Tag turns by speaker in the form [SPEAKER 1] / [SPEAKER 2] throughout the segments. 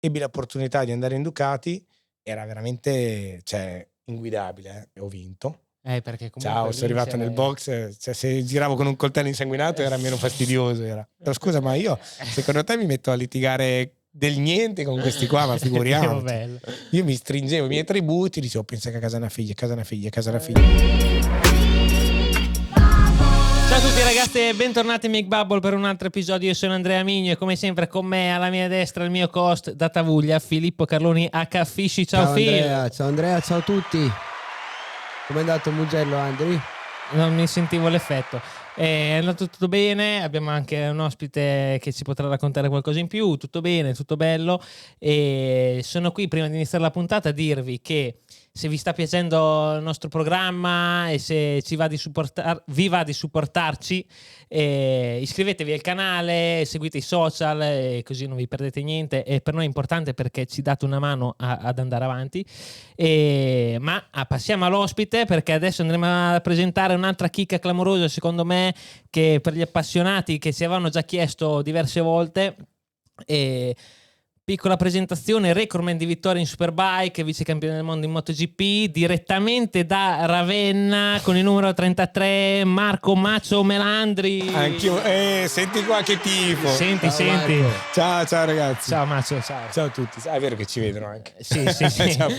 [SPEAKER 1] ebbi l'opportunità di andare in Ducati, era veramente, cioè, inguidabile, e ho vinto.
[SPEAKER 2] Perché comunque
[SPEAKER 1] Ciao, sono arrivato nel box, cioè, se giravo con un coltello insanguinato era meno fastidioso. Però scusa, ma io secondo te mi metto a litigare del niente con questi qua, ma figuriamoci. Io mi stringevo i miei attributi, dicevo, pensa che a casa una figlia, casa una figlia, casa una figlia.
[SPEAKER 2] Ciao a tutti ragazzi e bentornati in Mic Bubble per un altro episodio. Io sono Andrea Migno e come sempre con me alla mia destra il mio host da Tavuglia, Filippo Carloni H. Fisci. Ciao Phil.
[SPEAKER 3] Ciao Andrea, ciao a tutti. Com'è andato il Mugello, Andri?
[SPEAKER 2] Non mi sentivo l'effetto. È andato tutto bene, abbiamo anche un ospite che ci potrà raccontare qualcosa in più. Tutto bene, tutto bello. E sono qui prima di iniziare la puntata a dirvi che se vi sta piacendo il nostro programma e se vi va di supportarci, iscrivetevi al canale, seguite i social, così non vi perdete niente. E per noi è importante perché ci date una mano ad andare avanti. Ma passiamo all'ospite, perché adesso andremo a presentare un'altra chicca clamorosa, secondo me, che per gli appassionati che ci avevano già chiesto diverse volte. Piccola presentazione: recordman di vittorie in Superbike, vice campione del mondo in MotoGP, direttamente da Ravenna con il numero 33, Marco Macio Melandri.
[SPEAKER 1] Anch'io, senti qua che tifo.
[SPEAKER 2] Senti.
[SPEAKER 1] Ciao ragazzi.
[SPEAKER 2] Ciao Macio, ciao.
[SPEAKER 1] Ciao a tutti. È vero che ci vedono anche.
[SPEAKER 2] Sì.
[SPEAKER 1] Ciao.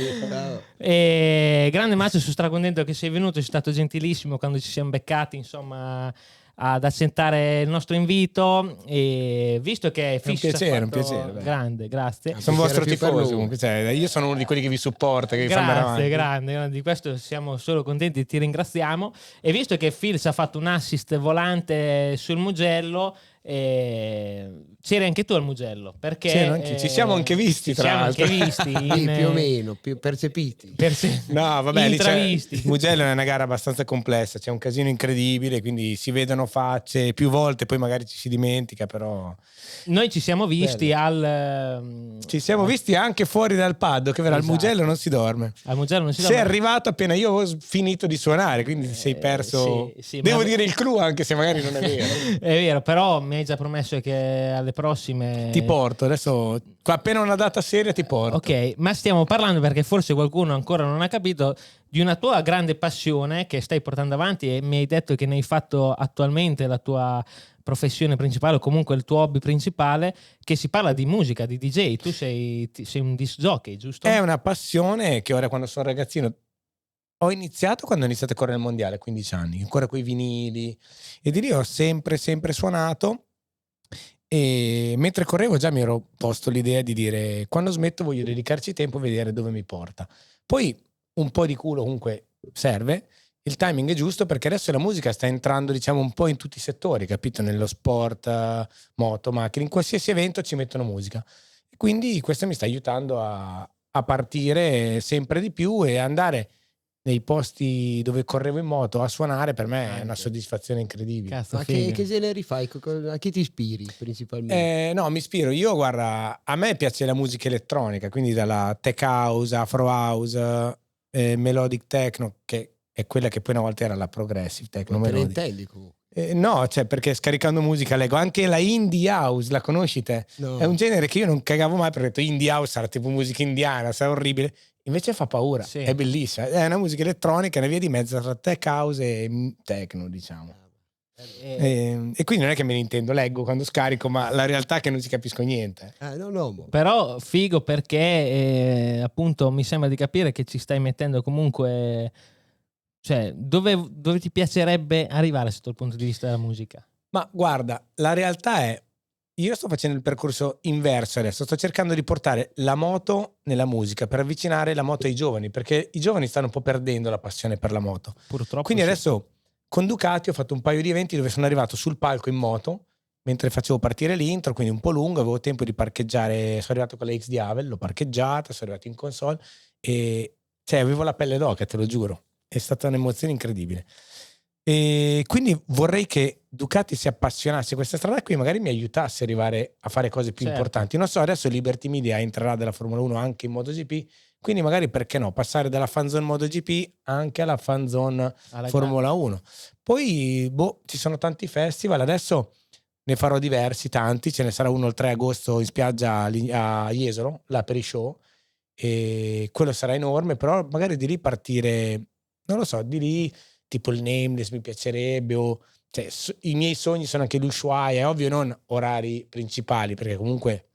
[SPEAKER 2] Grande Macio, sono stracontento che sei venuto, sei stato gentilissimo quando ci siamo beccati, insomma, ad accettare il nostro invito, e visto che
[SPEAKER 1] è un piacere.
[SPEAKER 2] Grande, grazie.
[SPEAKER 1] Sono vostro tifoso comunque, cioè, io sono uno di quelli che vi supporta, che vi fa andare avanti.
[SPEAKER 2] Grande, di questo siamo solo contenti, ti ringraziamo. E visto che Phil ci ha fatto un assist volante sul Mugello, c'eri anche tu al Mugello, perché
[SPEAKER 1] ci siamo anche visti, tra l'altro.
[SPEAKER 3] Più o meno, più percepiti.
[SPEAKER 1] No, vabbè, lì il Mugello è una gara abbastanza complessa, c'è un casino incredibile, quindi si vedono facce più volte, poi magari ci si dimentica, però
[SPEAKER 2] noi ci siamo visti
[SPEAKER 1] ci siamo visti anche fuori dal paddock, che al Mugello non si dorme.
[SPEAKER 2] Al Mugello non si dorme.
[SPEAKER 1] Sei arrivato appena io ho finito di suonare, quindi sei perso.
[SPEAKER 2] Sì,
[SPEAKER 1] devo dire il clou, anche se magari non è vero.
[SPEAKER 2] È vero, però mi hai già promesso che alle prossime
[SPEAKER 1] ti porto, adesso appena una data seria ti porto.
[SPEAKER 2] Ok, ma stiamo parlando, perché forse qualcuno ancora non ha capito, di una tua grande passione che stai portando avanti, e mi hai detto che ne hai fatto attualmente la tua professione principale, o comunque il tuo hobby principale, che si parla di musica, di DJ. Tu sei un disc jockey, giusto?
[SPEAKER 1] È una passione che ora, quando sono ragazzino, ho iniziato quando ho iniziato a correre il mondiale, 15 anni, ancora coi vinili, e di lì ho sempre suonato. E mentre correvo già mi ero posto l'idea di dire: quando smetto voglio dedicarci tempo a vedere dove mi porta. Poi un po' di culo comunque serve, il timing è giusto, perché adesso la musica sta entrando, diciamo, un po' in tutti i settori, capito? Nello sport, moto, macchine, in qualsiasi evento ci mettono musica, e quindi questo mi sta aiutando a partire sempre di più e andare nei posti dove correvo in moto a suonare. Per me è una soddisfazione incredibile.
[SPEAKER 3] Cazzo, ma che generi fai? A chi ti ispiri principalmente?
[SPEAKER 1] No, mi ispiro. Io, guarda, a me piace la musica elettronica, quindi dalla tech house, afro house, melodic techno, che è quella che poi una volta era la progressive techno.
[SPEAKER 3] Ma te ne intendi comunque?
[SPEAKER 1] No, cioè, perché scaricando musica leggo anche la indie house, la conosci te? No. È un genere che io non cagavo mai, perché ho detto indie house sarà tipo musica indiana, sarà orribile. Invece fa paura, sì. È bellissima, è una musica elettronica, una via di mezzo tra tech house e techno, diciamo. E quindi non è che me ne intendo, leggo quando scarico, ma la realtà è che non si capisco niente.
[SPEAKER 3] No.
[SPEAKER 2] Però figo, perché appunto mi sembra di capire che ci stai mettendo comunque, cioè dove ti piacerebbe arrivare sotto il punto di vista della musica?
[SPEAKER 1] Ma guarda, la realtà è, io sto facendo il percorso inverso adesso, sto cercando di portare la moto nella musica per avvicinare la moto ai giovani, perché i giovani stanno un po' perdendo la passione per la moto.
[SPEAKER 2] Purtroppo.
[SPEAKER 1] Quindi adesso con Ducati ho fatto un paio di eventi dove sono arrivato sul palco in moto mentre facevo partire l'intro, quindi un po' lungo, avevo tempo di parcheggiare, sono arrivato con la X di Havel, l'ho parcheggiata, sono arrivato in console e cioè avevo la pelle d'oca, te lo giuro, è stata un'emozione incredibile. E quindi vorrei che Ducati si appassionasse a questa strada qui, magari mi aiutasse ad arrivare a fare cose più importanti. Non so, adesso Liberty Media entrerà della Formula 1 anche in MotoGP, quindi magari perché no, passare dalla fanzone MotoGP anche alla fanzone Formula 1. Poi ci sono tanti festival, adesso ne farò diversi, tanti, ce ne sarà uno il 3 agosto in spiaggia a Jesolo, là per i show, e quello sarà enorme, però magari di lì partire, non lo so, di lì tipo il Nameless mi piacerebbe, o cioè, i miei sogni sono anche l'Ushuaia, è ovvio non orari principali, perché comunque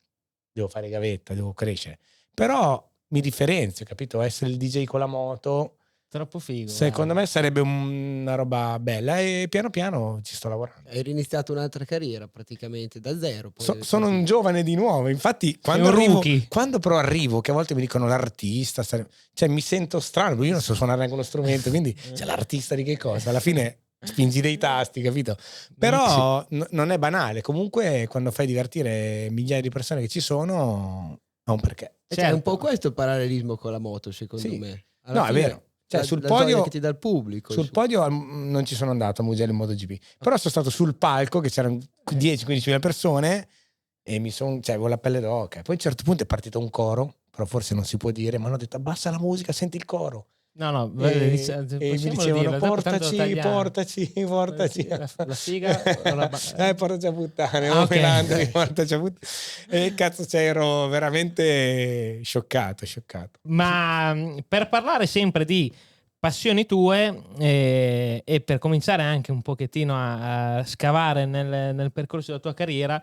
[SPEAKER 1] devo fare gavetta, devo crescere, però mi differenzio, capito? Essere il DJ con la moto,
[SPEAKER 2] Troppo figo.
[SPEAKER 1] secondo me sarebbe una roba bella, e piano piano ci sto lavorando.
[SPEAKER 3] Hai riniziato un'altra carriera praticamente da zero.
[SPEAKER 1] Sono un giovane di nuovo, infatti quando
[SPEAKER 2] un
[SPEAKER 1] arrivo,
[SPEAKER 2] rookie.
[SPEAKER 1] quando però arrivo, che a volte mi dicono l'artista, cioè mi sento strano, perché io non so suonare neanche uno strumento, quindi c'è l'artista di che cosa? Alla fine spingi dei tasti, capito? Però non è banale, comunque quando fai divertire migliaia di persone che ci sono, ha un perché.
[SPEAKER 3] Cioè, è un po' questo il parallelismo con la moto, secondo
[SPEAKER 1] Sì.
[SPEAKER 3] me.
[SPEAKER 1] No, è vero. Cioè, sul
[SPEAKER 3] la gioia
[SPEAKER 1] podio
[SPEAKER 3] che ti dà il pubblico.
[SPEAKER 1] Sul podio non ci sono andato a Mugello in MotoGP, però sono stato sul palco che c'erano 10-15 mila persone e avevo la pelle d'oca. Poi a un certo punto è partito un coro, però forse non si può dire, ma hanno detto abbassa la musica, senti il coro.
[SPEAKER 2] No,
[SPEAKER 1] E mi dicevano portaci.
[SPEAKER 2] La figa
[SPEAKER 1] portaci a puttane,
[SPEAKER 2] ok.
[SPEAKER 1] portaci a puttane. E cazzo, ero veramente scioccato.
[SPEAKER 2] Ma per parlare sempre di passioni tue e per cominciare anche un pochettino a scavare nel percorso della tua carriera,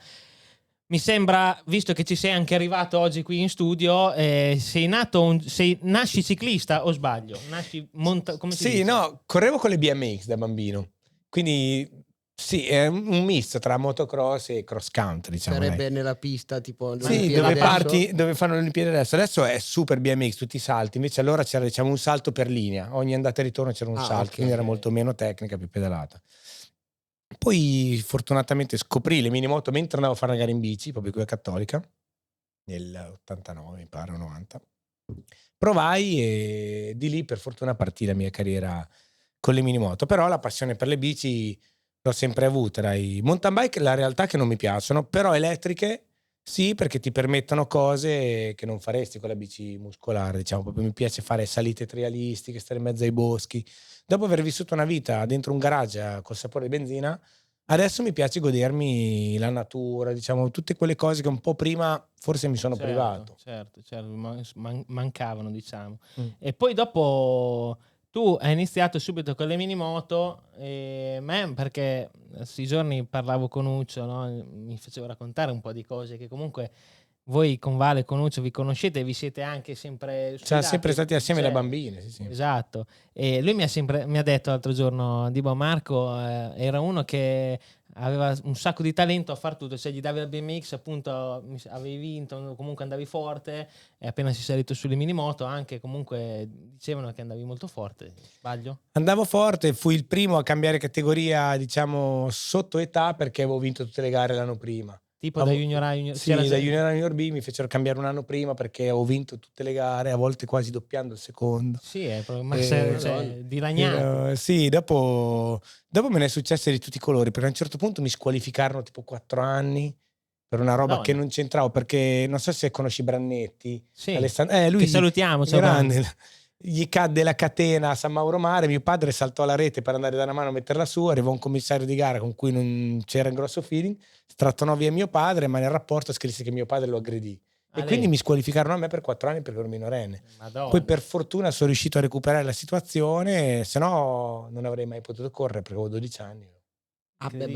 [SPEAKER 2] mi sembra, visto che ci sei anche arrivato oggi qui in studio, nasci ciclista o sbaglio? Come si dice?
[SPEAKER 1] No, correvo con le BMX da bambino, quindi sì, è un misto tra motocross e cross country, diciamo.
[SPEAKER 3] Sarebbe nella pista tipo
[SPEAKER 1] sì, dove fanno le Olimpiadi adesso è super BMX, tutti i salti, invece allora c'era diciamo un salto per linea, ogni andata e ritorno c'era un salto, quindi era molto meno tecnica, più pedalata. Poi fortunatamente scoprì le minimoto mentre andavo a fare una gara in bici, proprio qui a Cattolica, nel 89 mi pare, 90. Provai e di lì per fortuna partì la mia carriera con le minimoto, però la passione per le bici l'ho sempre avuta. Dai mountain bike la realtà è che non mi piacciono, però elettriche sì, perché ti permettono cose che non faresti con la bici muscolare, diciamo. Proprio mi piace fare salite trialistiche, stare in mezzo ai boschi. Dopo aver vissuto una vita dentro un garage col sapore di benzina, adesso mi piace godermi la natura, diciamo, tutte quelle cose che un po' prima forse mi sono privato.
[SPEAKER 2] Certo, mancavano, diciamo. E poi dopo tu hai iniziato subito con le minimoto, perché questi giorni parlavo con Uccio, no? Mi facevo raccontare un po' di cose che comunque voi con Vale e con Uccio vi conoscete e vi siete anche sempre
[SPEAKER 1] Siamo sempre stati assieme da bambini. Sì.
[SPEAKER 2] Esatto. E lui mi ha detto l'altro giorno, Dibo Marco era uno che aveva un sacco di talento a far tutto, se gli davi la BMX appunto avevi vinto, comunque andavi forte, e appena si è salito sulle minimoto anche comunque dicevano che andavi molto forte, sbaglio?
[SPEAKER 1] Andavo forte, fui il primo a cambiare categoria, diciamo, sotto età, perché avevo vinto tutte le gare l'anno prima.
[SPEAKER 2] Tipo da Junior A Junior
[SPEAKER 1] sì, da Junior A Junior B mi fecero cambiare un anno prima perché ho vinto tutte le gare, a volte quasi doppiando il secondo.
[SPEAKER 2] Sì, dilaniato.
[SPEAKER 1] Sì, dopo me ne è successo di tutti i colori, perché a un certo punto mi squalificarono tipo 4 anni per una roba che non c'entravo, perché non so se conosci Brannetti.
[SPEAKER 2] Sì,
[SPEAKER 1] lui,
[SPEAKER 2] che salutiamo,
[SPEAKER 1] grande. Gli cadde la catena a San Mauro Mare, mio padre saltò alla rete per andare da una mano a metterla su, arrivò un commissario di gara con cui non c'era un grosso feeling, strattonò via mio padre, ma nel rapporto scrisse che mio padre lo aggredì. E quindi mi squalificarono a me per 4 anni perché ero minorenne.
[SPEAKER 2] Madonna.
[SPEAKER 1] Poi per fortuna sono riuscito a recuperare la situazione, se no non avrei mai potuto correre perché avevo 12 anni.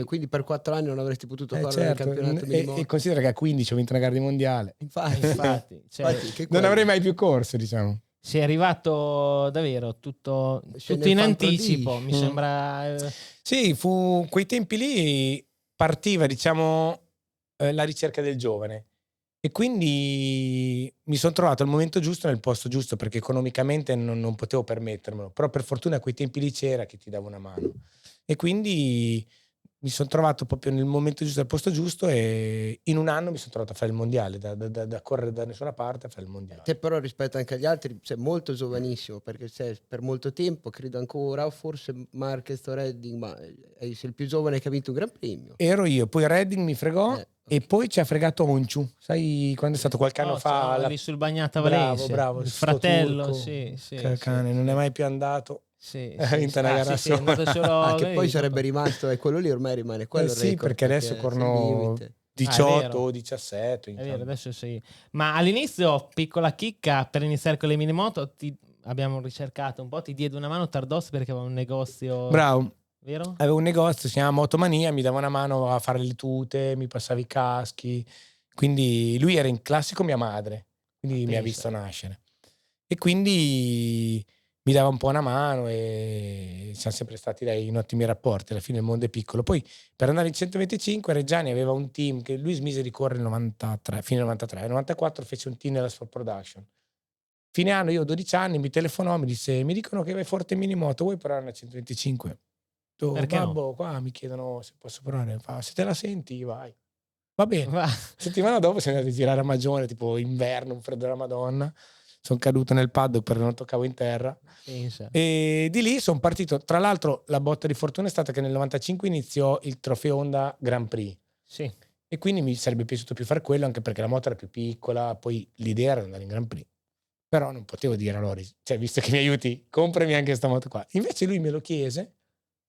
[SPEAKER 3] Quindi per 4 anni non avresti potuto correre nel campionato minimoto.
[SPEAKER 1] E considera che a 15 ho vinto una gara di mondiale.
[SPEAKER 2] Infatti
[SPEAKER 1] non avrei mai più corso, diciamo.
[SPEAKER 2] Sei arrivato davvero tutto in anticipo, mi sembra.
[SPEAKER 1] Sì, quei tempi lì partiva, diciamo, la ricerca del giovane. E quindi mi sono trovato al momento giusto nel posto giusto, perché economicamente non potevo permettermelo, però per fortuna a quei tempi lì c'era chi ti dava una mano. E quindi mi sono trovato proprio nel momento giusto al posto giusto, e in un anno mi sono trovato a fare il mondiale, da correre da nessuna parte a fare il mondiale.
[SPEAKER 3] Te però rispetto anche agli altri sei molto giovanissimo, perché sei per molto tempo, credo ancora, o forse Marquez o Redding, ma sei il più giovane che ha vinto un Gran Premio.
[SPEAKER 1] Ero io, poi Redding mi fregò. E poi ci ha fregato Onciu, sai, quando è stato qualche anno fa
[SPEAKER 2] lì sul Bagnata Valencia,
[SPEAKER 1] bravo,
[SPEAKER 2] il fratello,
[SPEAKER 1] turco,
[SPEAKER 2] sì,
[SPEAKER 1] cane, non è mai più andato.
[SPEAKER 2] Sì,
[SPEAKER 1] Ha vinto una gara
[SPEAKER 2] sì, è andato
[SPEAKER 1] sola.
[SPEAKER 2] solo
[SPEAKER 3] Che poi
[SPEAKER 2] dopo.
[SPEAKER 3] sarebbe rimasto, e quello lì ormai rimane quello il
[SPEAKER 1] Sì,
[SPEAKER 3] record,
[SPEAKER 1] perché adesso
[SPEAKER 3] sei al
[SPEAKER 1] corrono
[SPEAKER 3] limite.
[SPEAKER 2] è
[SPEAKER 1] 18
[SPEAKER 2] vero.
[SPEAKER 1] o 17.
[SPEAKER 2] È vero,
[SPEAKER 1] Intanto.
[SPEAKER 2] adesso sì. Ma all'inizio, piccola chicca, per iniziare con le minimoto, abbiamo ricercato un po', ti diede una mano Tardos perché aveva un negozio,
[SPEAKER 1] Bravo.
[SPEAKER 2] vero?
[SPEAKER 1] Avevo un negozio, si chiama Motomania, mi dava una mano a fare le tute, mi passava i caschi. Quindi lui era in classe con mia madre, quindi mi ha
[SPEAKER 2] pensa.
[SPEAKER 1] visto nascere. E quindi mi dava un po' una mano e siamo sempre stati dai in ottimi rapporti. Alla fine il mondo è piccolo. Poi per andare in 125 Reggiani aveva un team che lui smise di correre nel 93, fine 93. Nel 94 fece un team nella Sport Production. Fine anno, io ho 12 anni, mi telefonò, mi disse: mi dicono che vai forte in minimoto, vuoi provare una 125?
[SPEAKER 2] Perché no?
[SPEAKER 1] Babbo, qua mi chiedono se posso provare. Fa, se te la senti, vai. Va bene.
[SPEAKER 2] Va.
[SPEAKER 1] Settimana dopo siamo andati a girare a Magione, tipo inverno, un freddo della Madonna. Sono caduto nel paddock perché non toccavo in terra.
[SPEAKER 2] Pensa.
[SPEAKER 1] E di lì sono partito. Tra l'altro, la botta di fortuna è stata che nel 95 iniziò il Trofeo Honda Grand Prix.
[SPEAKER 2] Sì.
[SPEAKER 1] E quindi mi sarebbe piaciuto più fare quello, anche perché la moto era più piccola. Poi l'idea era andare in Grand Prix. Però non potevo dire a Loris, cioè, visto che mi aiuti, comprami anche questa moto qua. Invece lui me lo chiese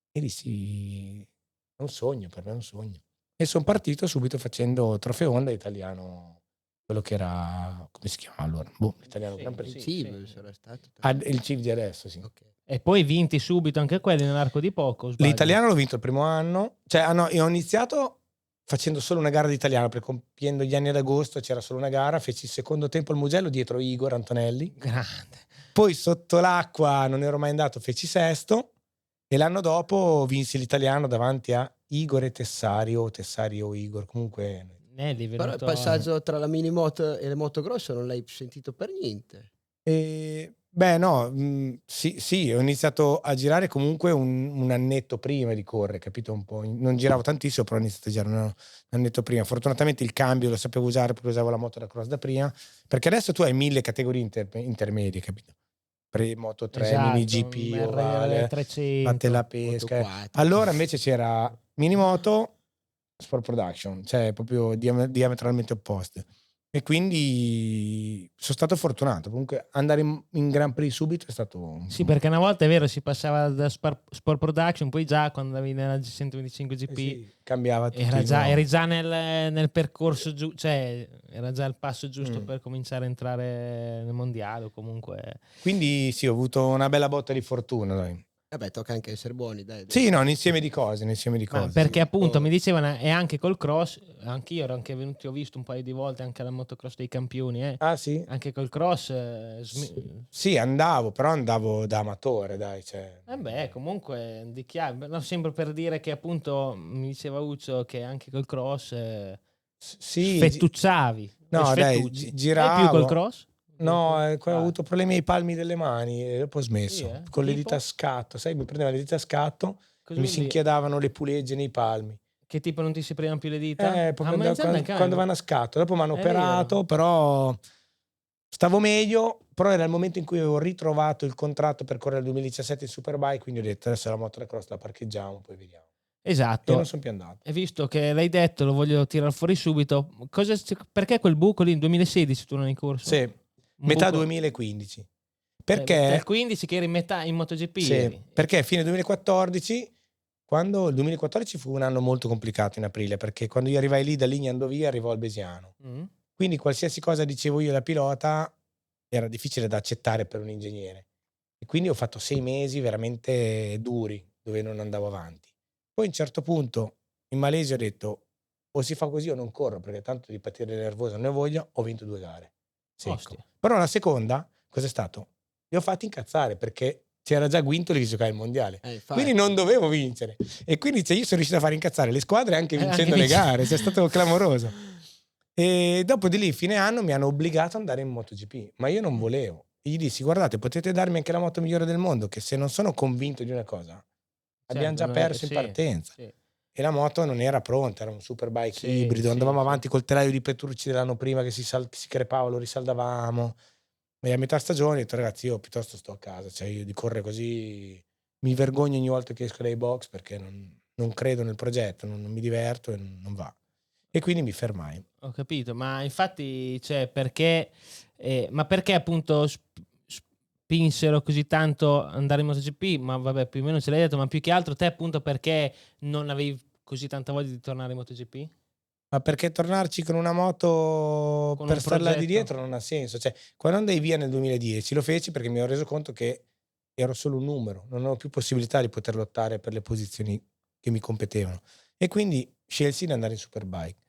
[SPEAKER 1] e dissi: è un sogno, per me è un sogno. E sono partito subito facendo Trofeo Honda italiano, quello che era, come si chiama allora? L'italiano
[SPEAKER 2] Sì,
[SPEAKER 1] Grand Prix.
[SPEAKER 3] Il
[SPEAKER 2] sì,
[SPEAKER 3] CIV
[SPEAKER 2] sì.
[SPEAKER 3] sarà stato.
[SPEAKER 1] Il CIV di adesso, sì.
[SPEAKER 3] Ok.
[SPEAKER 2] E poi vinti subito anche quelli nell'arco di poco, o sbaglio?
[SPEAKER 1] L'italiano l'ho vinto il primo anno, cioè no, io ho iniziato facendo solo una gara di italiano, perché compiendo gli anni ad agosto c'era solo una gara, feci il secondo tempo al Mugello dietro Igor Antonelli.
[SPEAKER 2] Grande.
[SPEAKER 1] Poi sotto l'acqua non ero mai andato, feci sesto e l'anno dopo vinsi l'italiano davanti a Igor e Tessario o Igor, comunque.
[SPEAKER 2] Nelly è
[SPEAKER 3] Però il
[SPEAKER 2] venuto...
[SPEAKER 3] passaggio tra la minimoto e le moto grosse non l'hai sentito per niente.
[SPEAKER 1] Beh no, sì, ho iniziato a girare comunque un annetto prima di correre, capito un po'? Non giravo tantissimo, però ho iniziato a girare un annetto prima. Fortunatamente il cambio lo sapevo usare perché usavo la moto da cross da prima, perché adesso tu hai 1000 categorie intermedie, capito? Moto 3,
[SPEAKER 2] Esatto,
[SPEAKER 1] mini GP, ovale, fatte
[SPEAKER 2] 300.
[SPEAKER 1] la
[SPEAKER 3] Moto
[SPEAKER 1] pesca.
[SPEAKER 3] 4.
[SPEAKER 1] Allora invece c'era minimoto, sport production, cioè proprio diametralmente opposte. E quindi sono stato fortunato. Comunque andare in Grand Prix subito è stato...
[SPEAKER 2] Sì, perché una volta è vero, si passava da Sport Production, poi già quando andavi nella 125 GP
[SPEAKER 1] sì, cambiava tutto di nuovo.
[SPEAKER 2] eri già nel percorso giusto, cioè era già il passo giusto
[SPEAKER 1] Mm.
[SPEAKER 2] per cominciare a entrare nel mondiale o comunque...
[SPEAKER 1] Quindi sì, ho avuto una bella botta di fortuna, dai.
[SPEAKER 3] Vabbè, tocca anche essere buoni, dai.
[SPEAKER 1] Sì, no, un insieme di cose,
[SPEAKER 2] Ma
[SPEAKER 1] sì.
[SPEAKER 2] perché appunto mi dicevano, e anche col cross, anch'io ero anche venuto, ho visto un paio di volte anche alla motocross dei campioni,
[SPEAKER 1] Ah sì?
[SPEAKER 2] anche col cross...
[SPEAKER 1] Sì, però andavo da amatore, dai. Cioè...
[SPEAKER 2] beh, comunque di chiaro, no, sempre per dire che appunto mi diceva Uccio che anche col cross
[SPEAKER 1] Sì,
[SPEAKER 2] sfettucciavi.
[SPEAKER 1] no, dai,
[SPEAKER 2] Fai più col
[SPEAKER 1] giravo.
[SPEAKER 2] cross?
[SPEAKER 1] No, ho
[SPEAKER 2] Ah,
[SPEAKER 1] avuto problemi ai palmi delle mani e dopo ho
[SPEAKER 2] sì,
[SPEAKER 1] smesso. Con le
[SPEAKER 2] tipo?
[SPEAKER 1] dita a scatto, sai, mi prendeva le dita a scatto e
[SPEAKER 2] Cosa
[SPEAKER 1] mi
[SPEAKER 2] vuol
[SPEAKER 1] si
[SPEAKER 2] dire?
[SPEAKER 1] inchiodavano le pulegge nei palmi.
[SPEAKER 2] Che tipo non ti si premano più le dita?
[SPEAKER 1] Proprio
[SPEAKER 2] Ma in genere anche a
[SPEAKER 1] quando
[SPEAKER 2] me,
[SPEAKER 1] vanno a scatto. Dopo mi hanno
[SPEAKER 2] è vero.
[SPEAKER 1] operato, però stavo meglio. Però era il momento in cui avevo ritrovato il contratto per correre il 2017 in Superbike, quindi ho detto adesso la motocross la parcheggiamo, poi vediamo. E
[SPEAKER 2] Esatto.
[SPEAKER 1] non sono più andato.
[SPEAKER 2] E visto che l'hai detto, lo voglio tirare fuori subito. Perché quel buco lì, in 2016 tu non hai corso?
[SPEAKER 1] Sì, metà
[SPEAKER 2] buco-
[SPEAKER 1] 2015.
[SPEAKER 2] Dal
[SPEAKER 1] Perché?
[SPEAKER 2] 15 che eri in metà in MotoGP
[SPEAKER 1] Sì,
[SPEAKER 2] eri.
[SPEAKER 1] perché fine 2014, quando il 2014 fu un anno molto complicato in aprile, perché quando io arrivai lì da Ligna andò via, arrivò al Besiano.
[SPEAKER 2] Mm.
[SPEAKER 1] Quindi qualsiasi cosa dicevo io da pilota era difficile da accettare per un ingegnere. E quindi ho fatto 6 mesi veramente duri, dove non andavo avanti. Poi a un certo punto in Malesia ho detto o si fa così o non corro, perché tanto di partire nervoso non ne voglio, ho vinto 2 gare. Secco.
[SPEAKER 2] Ostia.
[SPEAKER 1] Però la seconda, cos'è stato? Li ho fatti incazzare perché c'era già Guintoli che giocava il mondiale. Quindi non dovevo vincere. E quindi io sono riuscito a far incazzare le squadre anche vincendo le gare. C'è stato clamoroso. E dopo di lì, fine anno, mi hanno obbligato ad andare in MotoGP. Ma io non volevo. E gli dissi, guardate, potete darmi anche la moto migliore del mondo, che se non sono convinto di una cosa, abbiamo già perso in partenza.
[SPEAKER 2] Sì.
[SPEAKER 1] E la moto non era pronta, era un superbike ibrido. Andavamo avanti col telaio di Petrucci dell'anno prima che si crepava, lo risaldavamo. E a metà stagione ho detto, ragazzi, io piuttosto sto a casa, cioè io di correre così mi vergogno ogni volta che esco dai box perché non credo nel progetto, non mi diverto e non va. E quindi mi fermai.
[SPEAKER 2] Ho capito, ma infatti, cioè, perché, ma perché appunto spinsero così tanto andare in MotoGP? Ma vabbè, più o meno ce l'hai detto, ma più che altro te appunto perché non avevi così tanta voglia di tornare in MotoGP?
[SPEAKER 1] Ma perché tornarci con una moto
[SPEAKER 2] Con
[SPEAKER 1] per
[SPEAKER 2] un
[SPEAKER 1] starla di
[SPEAKER 2] progetto?
[SPEAKER 1] dietro non ha senso. Cioè, quando andai via nel 2010 lo feci perché mi ero reso conto che ero solo un numero, non avevo più possibilità di poter lottare per le posizioni che mi competevano. E quindi scelsi di andare in Superbike.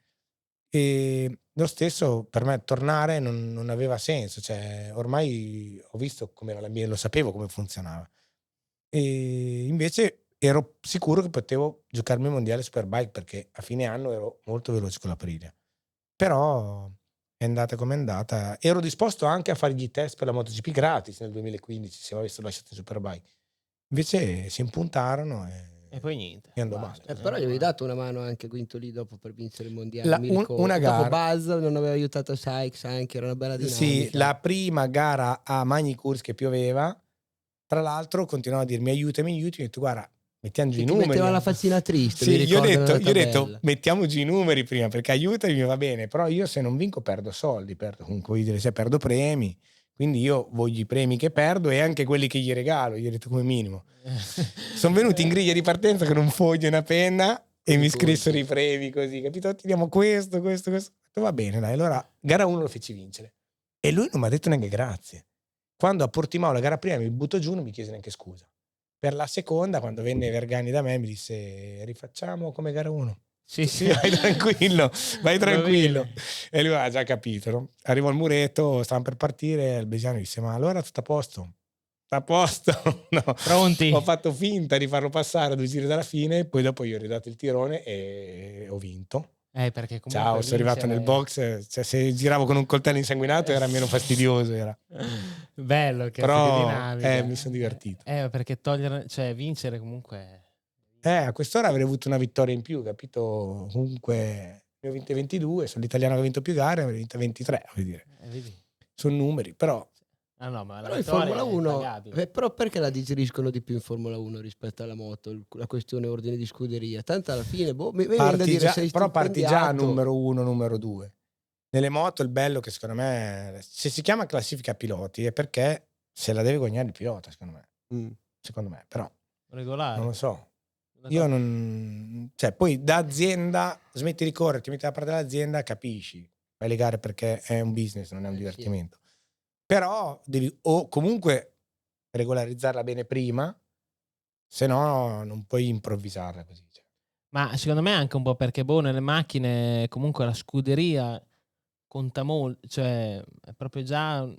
[SPEAKER 1] E lo stesso per me tornare non aveva senso. Cioè, ormai ho visto com'era l'ambiente, lo sapevo come funzionava. E invece ero sicuro che potevo giocarmi il mondiale Superbike perché a fine anno ero molto veloce con l'Aprilia. Però è andata come è andata. Ero disposto anche a fargli i test per la MotoGP gratis nel 2015 se avessero lasciato in Superbike. Invece si impuntarono
[SPEAKER 2] E poi niente.
[SPEAKER 1] e andò
[SPEAKER 2] basta.
[SPEAKER 1] male.
[SPEAKER 3] Però gli avevi dato una mano anche Quinto lì dopo per vincere il mondiale.
[SPEAKER 1] La-
[SPEAKER 3] mi
[SPEAKER 1] un-
[SPEAKER 3] ricordo.
[SPEAKER 1] una
[SPEAKER 3] Dopo
[SPEAKER 1] gara-
[SPEAKER 3] Buzz non aveva aiutato Sykes anche, era una bella dinamica.
[SPEAKER 1] Sì, la prima gara a Magny Cours che pioveva, tra l'altro continuava a dirmi aiutami, ho detto guarda, mettiamo giù
[SPEAKER 3] Che
[SPEAKER 1] i
[SPEAKER 3] ti
[SPEAKER 1] numeri.
[SPEAKER 3] metteva la faccina triste,
[SPEAKER 1] Sì,
[SPEAKER 3] mi
[SPEAKER 1] io ho
[SPEAKER 3] ricordo, nella
[SPEAKER 1] detto
[SPEAKER 3] tabella.
[SPEAKER 1] mettiamo giù i numeri prima perché aiutami va bene, però io se non vinco perdo soldi, comunque voglio dire se perdo premi, quindi io voglio i premi che perdo e anche quelli che gli regalo, gli ho detto come minimo. Sono venuti in griglia di partenza con un foglio e una penna e mi scrissero i premi così, capito? Ti diamo questo. Ho detto, va bene, dai, allora gara 1 lo feci vincere. E lui non mi ha detto neanche grazie. Quando a Portimao la gara prima mi butto giù non mi chiese neanche scusa. Per la seconda, quando venne Vergani da me, mi disse rifacciamo come gara 1.
[SPEAKER 2] Sì,
[SPEAKER 1] Sì, vai tranquillo, vai
[SPEAKER 2] Va
[SPEAKER 1] tranquillo.
[SPEAKER 2] bene.
[SPEAKER 1] E lui aveva già capito, no? Arrivò al muretto, stavamo per partire, il Besiano disse ma allora tutto a posto? Tutto a posto? No.
[SPEAKER 2] Pronti?
[SPEAKER 1] Ho fatto finta di farlo passare a 2 giri dalla fine, poi dopo gli ho ridato il tirone e ho vinto.
[SPEAKER 2] Perché comunque
[SPEAKER 1] Ciao, sono arrivato nel box, cioè, se giravo con un coltello insanguinato era meno fastidioso. Era.
[SPEAKER 2] Bello, che
[SPEAKER 1] Però
[SPEAKER 2] dinamica.
[SPEAKER 1] mi sono divertito.
[SPEAKER 2] Perché vincere comunque.
[SPEAKER 1] A quest'ora avrei avuto una vittoria in più, capito? Comunque ne ho vinte 22, sono l'italiano che ha vinto più gare, avrei vinto 23, voglio dire.
[SPEAKER 2] Vedi?
[SPEAKER 1] Sono numeri, però
[SPEAKER 2] No, ma
[SPEAKER 3] Però
[SPEAKER 2] la
[SPEAKER 3] in Formula
[SPEAKER 2] vittoria è
[SPEAKER 3] 1,
[SPEAKER 2] impagabile.
[SPEAKER 3] però perché la digeriscono di più in Formula 1 rispetto alla moto, la questione ordine di scuderia? Tanto alla fine, mi viene da dire sei
[SPEAKER 1] però parti già
[SPEAKER 3] stipendiato.
[SPEAKER 1] numero 1, numero 2. Nelle moto il bello che secondo me, se si chiama classifica piloti, è perché se la deve guadagnare il pilota, secondo me. Secondo me, però
[SPEAKER 2] Regolare.
[SPEAKER 1] non lo so. Io non... Cioè, poi da azienda, smetti di correre, ti metti dalla parte dell'azienda, capisci. Fai le gare perché è un business, non è un divertimento. Però devi o comunque regolarizzarla bene prima, se no non puoi improvvisarla così. Cioè.
[SPEAKER 2] Ma secondo me anche un po' perché nelle macchine comunque la scuderia conta molto, cioè è proprio già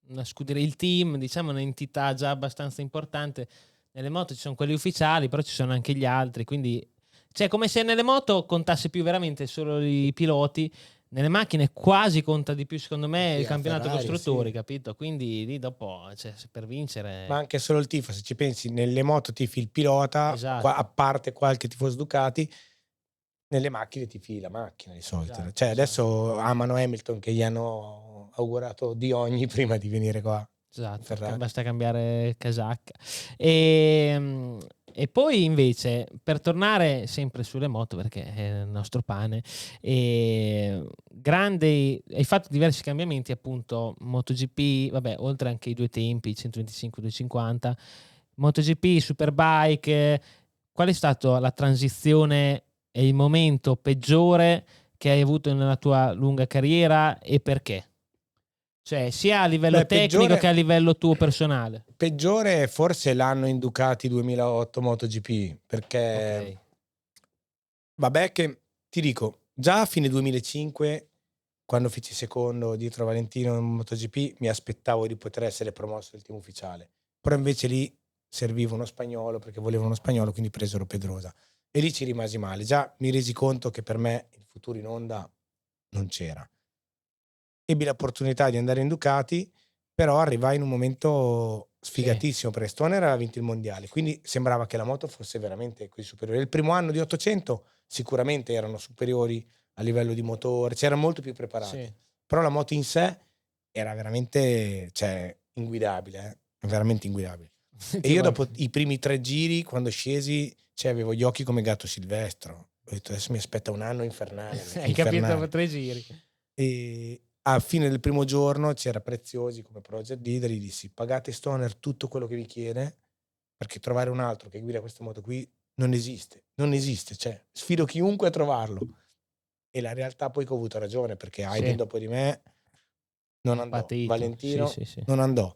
[SPEAKER 2] una scuderia, il team, diciamo un'entità già abbastanza importante. Nelle moto ci sono quelli ufficiali, però ci sono anche gli altri, quindi cioè come se nelle moto contasse più veramente solo i piloti. Nelle macchine quasi conta di più, secondo me,
[SPEAKER 3] Sì,
[SPEAKER 2] il
[SPEAKER 3] a
[SPEAKER 2] campionato
[SPEAKER 3] Ferrari,
[SPEAKER 2] costruttori,
[SPEAKER 3] sì.
[SPEAKER 2] capito? Quindi lì dopo, cioè, per vincere.
[SPEAKER 1] Ma anche solo il tifo, se ci pensi, nelle moto tifi il pilota,
[SPEAKER 2] Esatto.
[SPEAKER 1] a parte qualche tifoso Ducati, nelle macchine tifi la macchina di solito.
[SPEAKER 2] Esatto,
[SPEAKER 1] Cioè adesso amano Hamilton che gli hanno augurato di ogni prima di venire qua.
[SPEAKER 2] Esatto,
[SPEAKER 1] Ferrari.
[SPEAKER 2] basta cambiare casacca. E poi invece, per tornare sempre sulle moto, perché è il nostro pane, hai fatto diversi cambiamenti, appunto, MotoGP, vabbè, oltre anche i due tempi, 125 250, MotoGP, Superbike, qual è stata la transizione e il momento peggiore che hai avuto nella tua lunga carriera e perché? Cioè, sia a livello tecnico che a livello tuo personale.
[SPEAKER 1] Peggiore forse l'anno in Ducati 2008 MotoGP, perché vabbè che ti dico, già a fine 2005, quando feci secondo dietro Valentino in MotoGP, mi aspettavo di poter essere promosso del team ufficiale. Però invece lì serviva uno spagnolo, perché volevano uno spagnolo, quindi presero Pedrosa. E lì ci rimasi male. Già mi resi conto che per me il futuro in Honda non c'era. Ebbi l'opportunità di andare in Ducati, però arrivai in un momento sfigatissimo perché Stoner aveva vinto il mondiale, quindi sembrava che la moto fosse veramente così superiore. Il primo anno di 800 sicuramente erano superiori a livello di motore, c'erano molto più preparati, però la moto in sé era veramente, cioè, inguidabile, veramente inguidabile. E io dopo i primi 3 giri, quando scesi, cioè, avevo gli occhi come gatto silvestro. Ho detto adesso mi aspetta un anno infernale.
[SPEAKER 2] Hai capito dopo 3 giri.
[SPEAKER 1] E a fine del primo giorno c'era Preziosi come project leader, gli dissi pagate Stoner tutto quello che vi chiede, perché trovare un altro che guida questa moto qui non esiste, cioè sfido chiunque a trovarlo. E la realtà poi che ho avuto ragione, perché Aiden dopo di me non andò,
[SPEAKER 2] Patito.
[SPEAKER 1] Valentino
[SPEAKER 2] Sì.
[SPEAKER 1] non andò.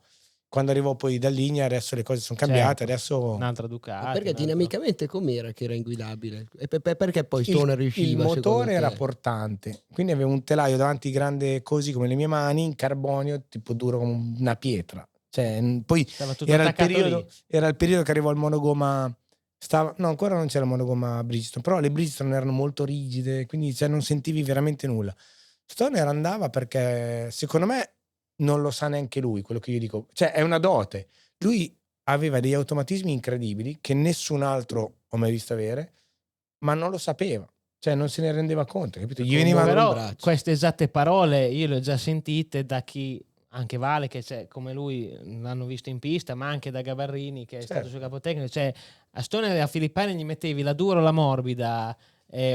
[SPEAKER 1] Quando arrivò poi da Ligna adesso le cose sono cambiate,
[SPEAKER 2] Certo.
[SPEAKER 1] adesso
[SPEAKER 2] Un'altra Ducati.
[SPEAKER 3] Ma perché dinamicamente com'era che era inguidabile? E perché poi
[SPEAKER 1] il
[SPEAKER 3] Stoner riusciva?
[SPEAKER 1] motore
[SPEAKER 3] secondo
[SPEAKER 1] era
[SPEAKER 3] te?
[SPEAKER 1] portante, quindi aveva un telaio davanti grande così come le mie mani, in carbonio, tipo duro come una pietra. Cioè, poi
[SPEAKER 2] Stava tutto
[SPEAKER 1] era il
[SPEAKER 2] attaccato
[SPEAKER 1] periodo,
[SPEAKER 2] lì.
[SPEAKER 1] era il periodo che arrivò il monogomma. No, ancora non c'era il monogomma Bridgestone, però le Bridgestone erano molto rigide, quindi cioè, non sentivi veramente nulla. Stoner andava perché secondo me non lo sa neanche lui quello che io dico, cioè è una dote. Lui aveva degli automatismi incredibili che nessun altro ho mai visto avere, ma non lo sapeva, cioè non se ne rendeva conto, capito? Gli
[SPEAKER 3] Con
[SPEAKER 1] veniva
[SPEAKER 3] muovere un
[SPEAKER 2] Però
[SPEAKER 3] braccio.
[SPEAKER 2] queste esatte parole io le ho già sentite da chi, anche Vale, che come lui l'hanno visto in pista, ma anche da Gabarrini, che è stato
[SPEAKER 1] Certo.
[SPEAKER 2] suo capotecnico. Cioè, a Stoner e a Filippani gli mettevi la dura o la morbida,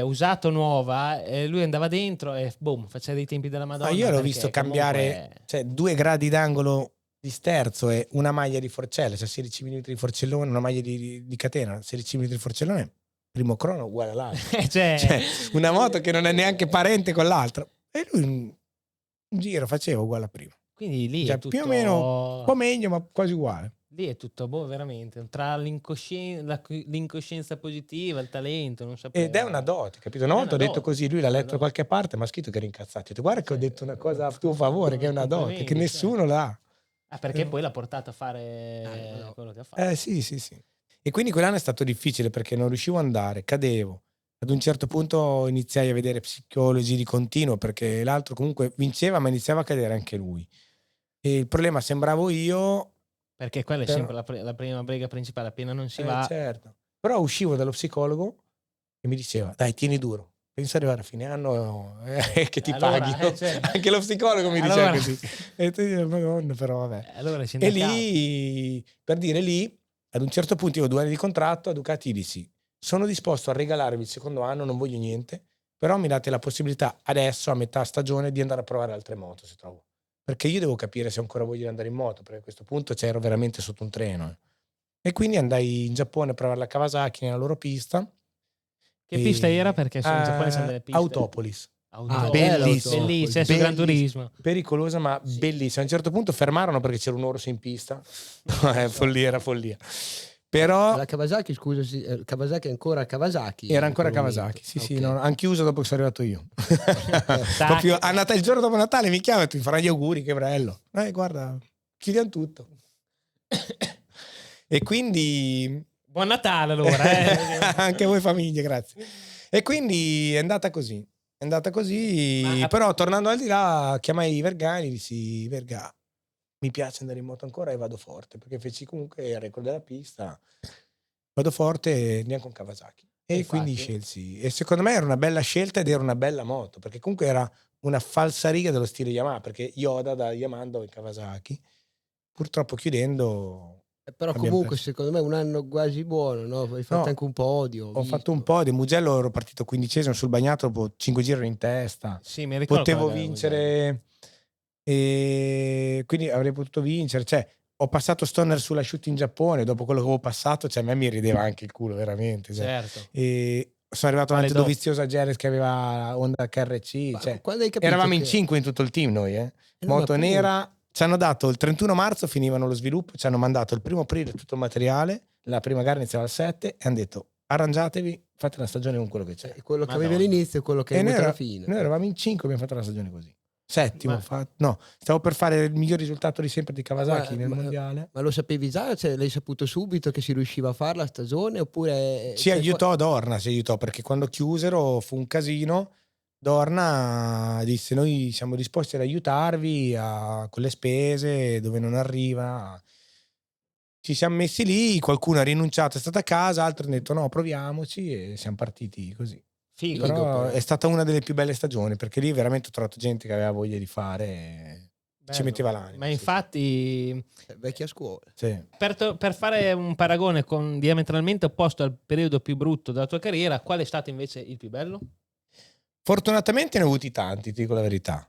[SPEAKER 2] usato nuova, e lui andava dentro e boom, faceva dei tempi della Madonna.
[SPEAKER 1] Io l'ho
[SPEAKER 2] perché
[SPEAKER 1] visto
[SPEAKER 2] comunque
[SPEAKER 1] cambiare, cioè 2 gradi d'angolo di sterzo e una maglia di forcella, cioè 16 mm di forcellone, una maglia di catena, 16 mm di forcellone, primo crono uguale all'altro. Cioè, una moto che non è neanche parente con l'altra. E lui un giro faceva uguale a prima.
[SPEAKER 2] quindi lì
[SPEAKER 1] Cioè,
[SPEAKER 2] è tutto
[SPEAKER 1] più o meno un po' meglio, ma quasi uguale.
[SPEAKER 2] lì è tutto veramente tra l'incoscienza positiva, il talento, non sapevo.
[SPEAKER 1] Ed è una dote, capito? Una
[SPEAKER 2] È
[SPEAKER 1] volta ho
[SPEAKER 2] una
[SPEAKER 1] detto
[SPEAKER 2] dote,
[SPEAKER 1] così, lui l'ha
[SPEAKER 2] una
[SPEAKER 1] letto da
[SPEAKER 2] dote.
[SPEAKER 1] qualche parte, ma ha scritto che era incazzato. Ho detto, guarda che ho detto una cosa a tuo favore, che è una dote, che
[SPEAKER 2] Complimenti,
[SPEAKER 1] nessuno l'ha.
[SPEAKER 2] perché poi l'ha portato a fare
[SPEAKER 3] no.
[SPEAKER 2] quello che ha fatto.
[SPEAKER 1] Sì. E quindi quell'anno è stato difficile perché non riuscivo ad andare, cadevo. Ad un certo punto iniziai a vedere psicologi di continuo perché l'altro comunque vinceva, ma iniziava a cadere anche lui. E il problema sembravo io.
[SPEAKER 2] Perché quella è
[SPEAKER 1] Però-
[SPEAKER 2] sempre la prima brega principale, appena non si va.
[SPEAKER 1] Certo. Però uscivo dallo psicologo e mi diceva, dai, tieni duro. Penso di arrivare a fine anno che ti
[SPEAKER 2] Allora,
[SPEAKER 1] paghino.
[SPEAKER 2] cioè,
[SPEAKER 1] Anche lo psicologo mi diceva
[SPEAKER 2] allora-
[SPEAKER 1] così. E tu dici, Madonna, però vabbè.
[SPEAKER 2] allora
[SPEAKER 1] E
[SPEAKER 2] scende a capo.
[SPEAKER 1] lì, per dire lì, ad un certo punto io ho 2 anni di contratto, a Ducati dissi, sono disposto a regalarvi il secondo anno, non voglio niente, però mi date la possibilità adesso, a metà stagione, di andare a provare altre moto, se trovo. Perché io devo capire se ho ancora voglia di andare in moto, perché a questo punto ero veramente sotto un treno. E quindi andai in Giappone a provare la Kawasaki nella loro pista.
[SPEAKER 2] Che pista era? Perché in Giappone sono delle piste.
[SPEAKER 1] Autopolis.
[SPEAKER 3] Bellissimo.
[SPEAKER 2] Bellissima, su Gran Turismo.
[SPEAKER 1] Pericolosa ma bellissima. A un certo punto fermarono perché c'era un orso in pista. Follia, era follia. Però
[SPEAKER 3] La Kawasaki, scusa, Kawasaki è ancora Kawasaki.
[SPEAKER 1] era ancora
[SPEAKER 3] in quel
[SPEAKER 1] Kawasaki.
[SPEAKER 3] momento.
[SPEAKER 1] Sì,
[SPEAKER 3] Ok.
[SPEAKER 1] no, hanno chiuso dopo che sono arrivato io. Proprio a Natale, il giorno dopo Natale mi chiama e ti farà gli auguri, che bello. Guarda, chiudiamo tutto. E quindi
[SPEAKER 2] Buon Natale allora.
[SPEAKER 1] anche voi famiglie, grazie. E quindi è andata così. Però tornando al di là, chiamai Vergani, dissi, Verga, mi piace andare in moto ancora e vado forte, perché feci comunque il record della pista, vado forte neanche con Kawasaki. E
[SPEAKER 2] Infatti.
[SPEAKER 1] quindi scelsi. E secondo me era una bella scelta ed era una bella moto, perché comunque era una falsariga dello stile Yamaha, perché Yoda da Yamaha andò in Kawasaki. Purtroppo chiudendo.
[SPEAKER 3] Però
[SPEAKER 1] abbiamo
[SPEAKER 3] comunque
[SPEAKER 1] perso.
[SPEAKER 3] secondo me un anno quasi buono, no? Hai fatto
[SPEAKER 1] No,
[SPEAKER 3] anche un podio.
[SPEAKER 1] Ho fatto un po' di Mugello, ero partito 15esimo sul bagnato dopo 5 giri in testa.
[SPEAKER 2] Sì, mi ricordo.
[SPEAKER 1] Potevo vincere, e quindi avrei potuto vincere. Cioè, ho passato Stoner sulla shoot in Giappone, dopo quello che avevo passato, cioè a me mi rideva anche il culo, veramente. Cioè.
[SPEAKER 2] Certo.
[SPEAKER 1] E sono arrivato davanti a Dovizioso a Geres che aveva Honda KRC. Cioè,
[SPEAKER 3] quando hai capito
[SPEAKER 1] eravamo in 5 in tutto il team noi, moto nera. Ci hanno dato il 31 marzo, finivano lo sviluppo, ci hanno mandato il 1 aprile tutto il materiale, la prima gara iniziava al 7 e hanno detto arrangiatevi, fate una stagione con quello che c'è.
[SPEAKER 3] Quello che avevi all'inizio e quello che hai avuto alla fine.
[SPEAKER 1] Noi eravamo in 5 e abbiamo fatto la stagione così. Settimo, stavo per fare il miglior risultato di sempre di Kawasaki nel mondiale.
[SPEAKER 3] Ma lo sapevi già? Cioè, l'hai saputo subito che si riusciva a fare la stagione? Oppure
[SPEAKER 1] ci aiutò Dorna, perché quando chiusero fu un casino. Dorna disse noi siamo disposti ad aiutarvi con le spese dove non arriva. Ci siamo messi lì, qualcuno ha rinunciato, è stato a casa, altri hanno detto no, proviamoci e siamo partiti così.
[SPEAKER 2] Figo,
[SPEAKER 1] però è stata una delle più belle stagioni perché lì veramente ho trovato gente che aveva voglia di fare e ci metteva l'anima.
[SPEAKER 2] Ma infatti
[SPEAKER 3] vecchia scuola.
[SPEAKER 1] Sì.
[SPEAKER 2] Per fare un paragone diametralmente opposto al periodo più brutto della tua carriera, qual è stato invece il più bello?
[SPEAKER 1] Fortunatamente ne ho avuti tanti, ti dico la verità.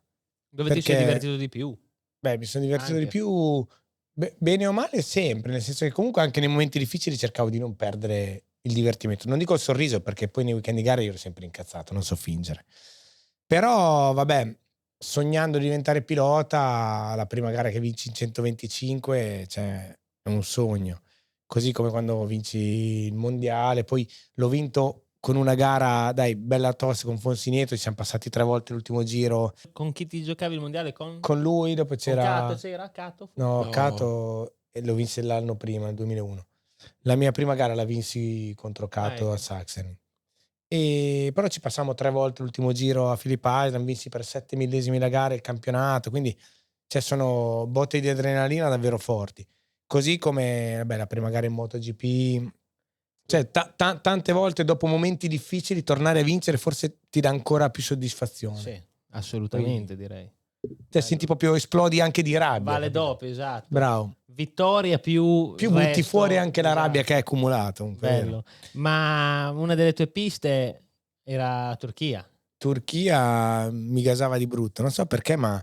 [SPEAKER 2] Dove ti sei divertito di più?
[SPEAKER 1] Beh, mi sono divertito
[SPEAKER 2] Anche.
[SPEAKER 1] di più, bene o male sempre, nel senso che comunque anche nei momenti difficili cercavo di non perdere il divertimento. Non dico il sorriso, perché poi nei weekend di gara io ero sempre incazzato, non so fingere. Però vabbè, sognando di diventare pilota, la prima gara che vinci in 125, cioè, è un sogno. Così come quando vinci il mondiale, poi l'ho vinto con una gara, dai, bella tosta con Fonsineto, ci siamo passati 3 volte l'ultimo giro
[SPEAKER 2] Con chi ti giocavi il mondiale? Con
[SPEAKER 1] lui, dopo c'era
[SPEAKER 2] Cato? C'era Cato?
[SPEAKER 1] no,
[SPEAKER 3] No.
[SPEAKER 1] Cato lo vinse l'anno prima, nel 2001. La mia prima gara la vinsi contro Cato
[SPEAKER 2] ecco.
[SPEAKER 1] a Sachsen. Però ci passammo 3 volte l'ultimo giro a Phillip Island, vinsi per 7 millesimi la gara il campionato, quindi sono botte di adrenalina davvero forti. Così come vabbè, la prima gara in MotoGP, cioè tante volte dopo momenti difficili tornare a vincere forse ti dà ancora più soddisfazione.
[SPEAKER 2] Sì, assolutamente direi.
[SPEAKER 1] Cioè senti proprio esplodi anche di rabbia.
[SPEAKER 2] Vale
[SPEAKER 1] capito?
[SPEAKER 2] doppio, esatto.
[SPEAKER 1] Bravo.
[SPEAKER 2] Vittoria più
[SPEAKER 1] Butti
[SPEAKER 2] resto,
[SPEAKER 1] fuori anche la rabbia
[SPEAKER 2] esatto.
[SPEAKER 1] che hai accumulato.
[SPEAKER 2] Bello. Ma una delle tue piste era Turchia.
[SPEAKER 1] Turchia mi gasava di brutto, non so perché, ma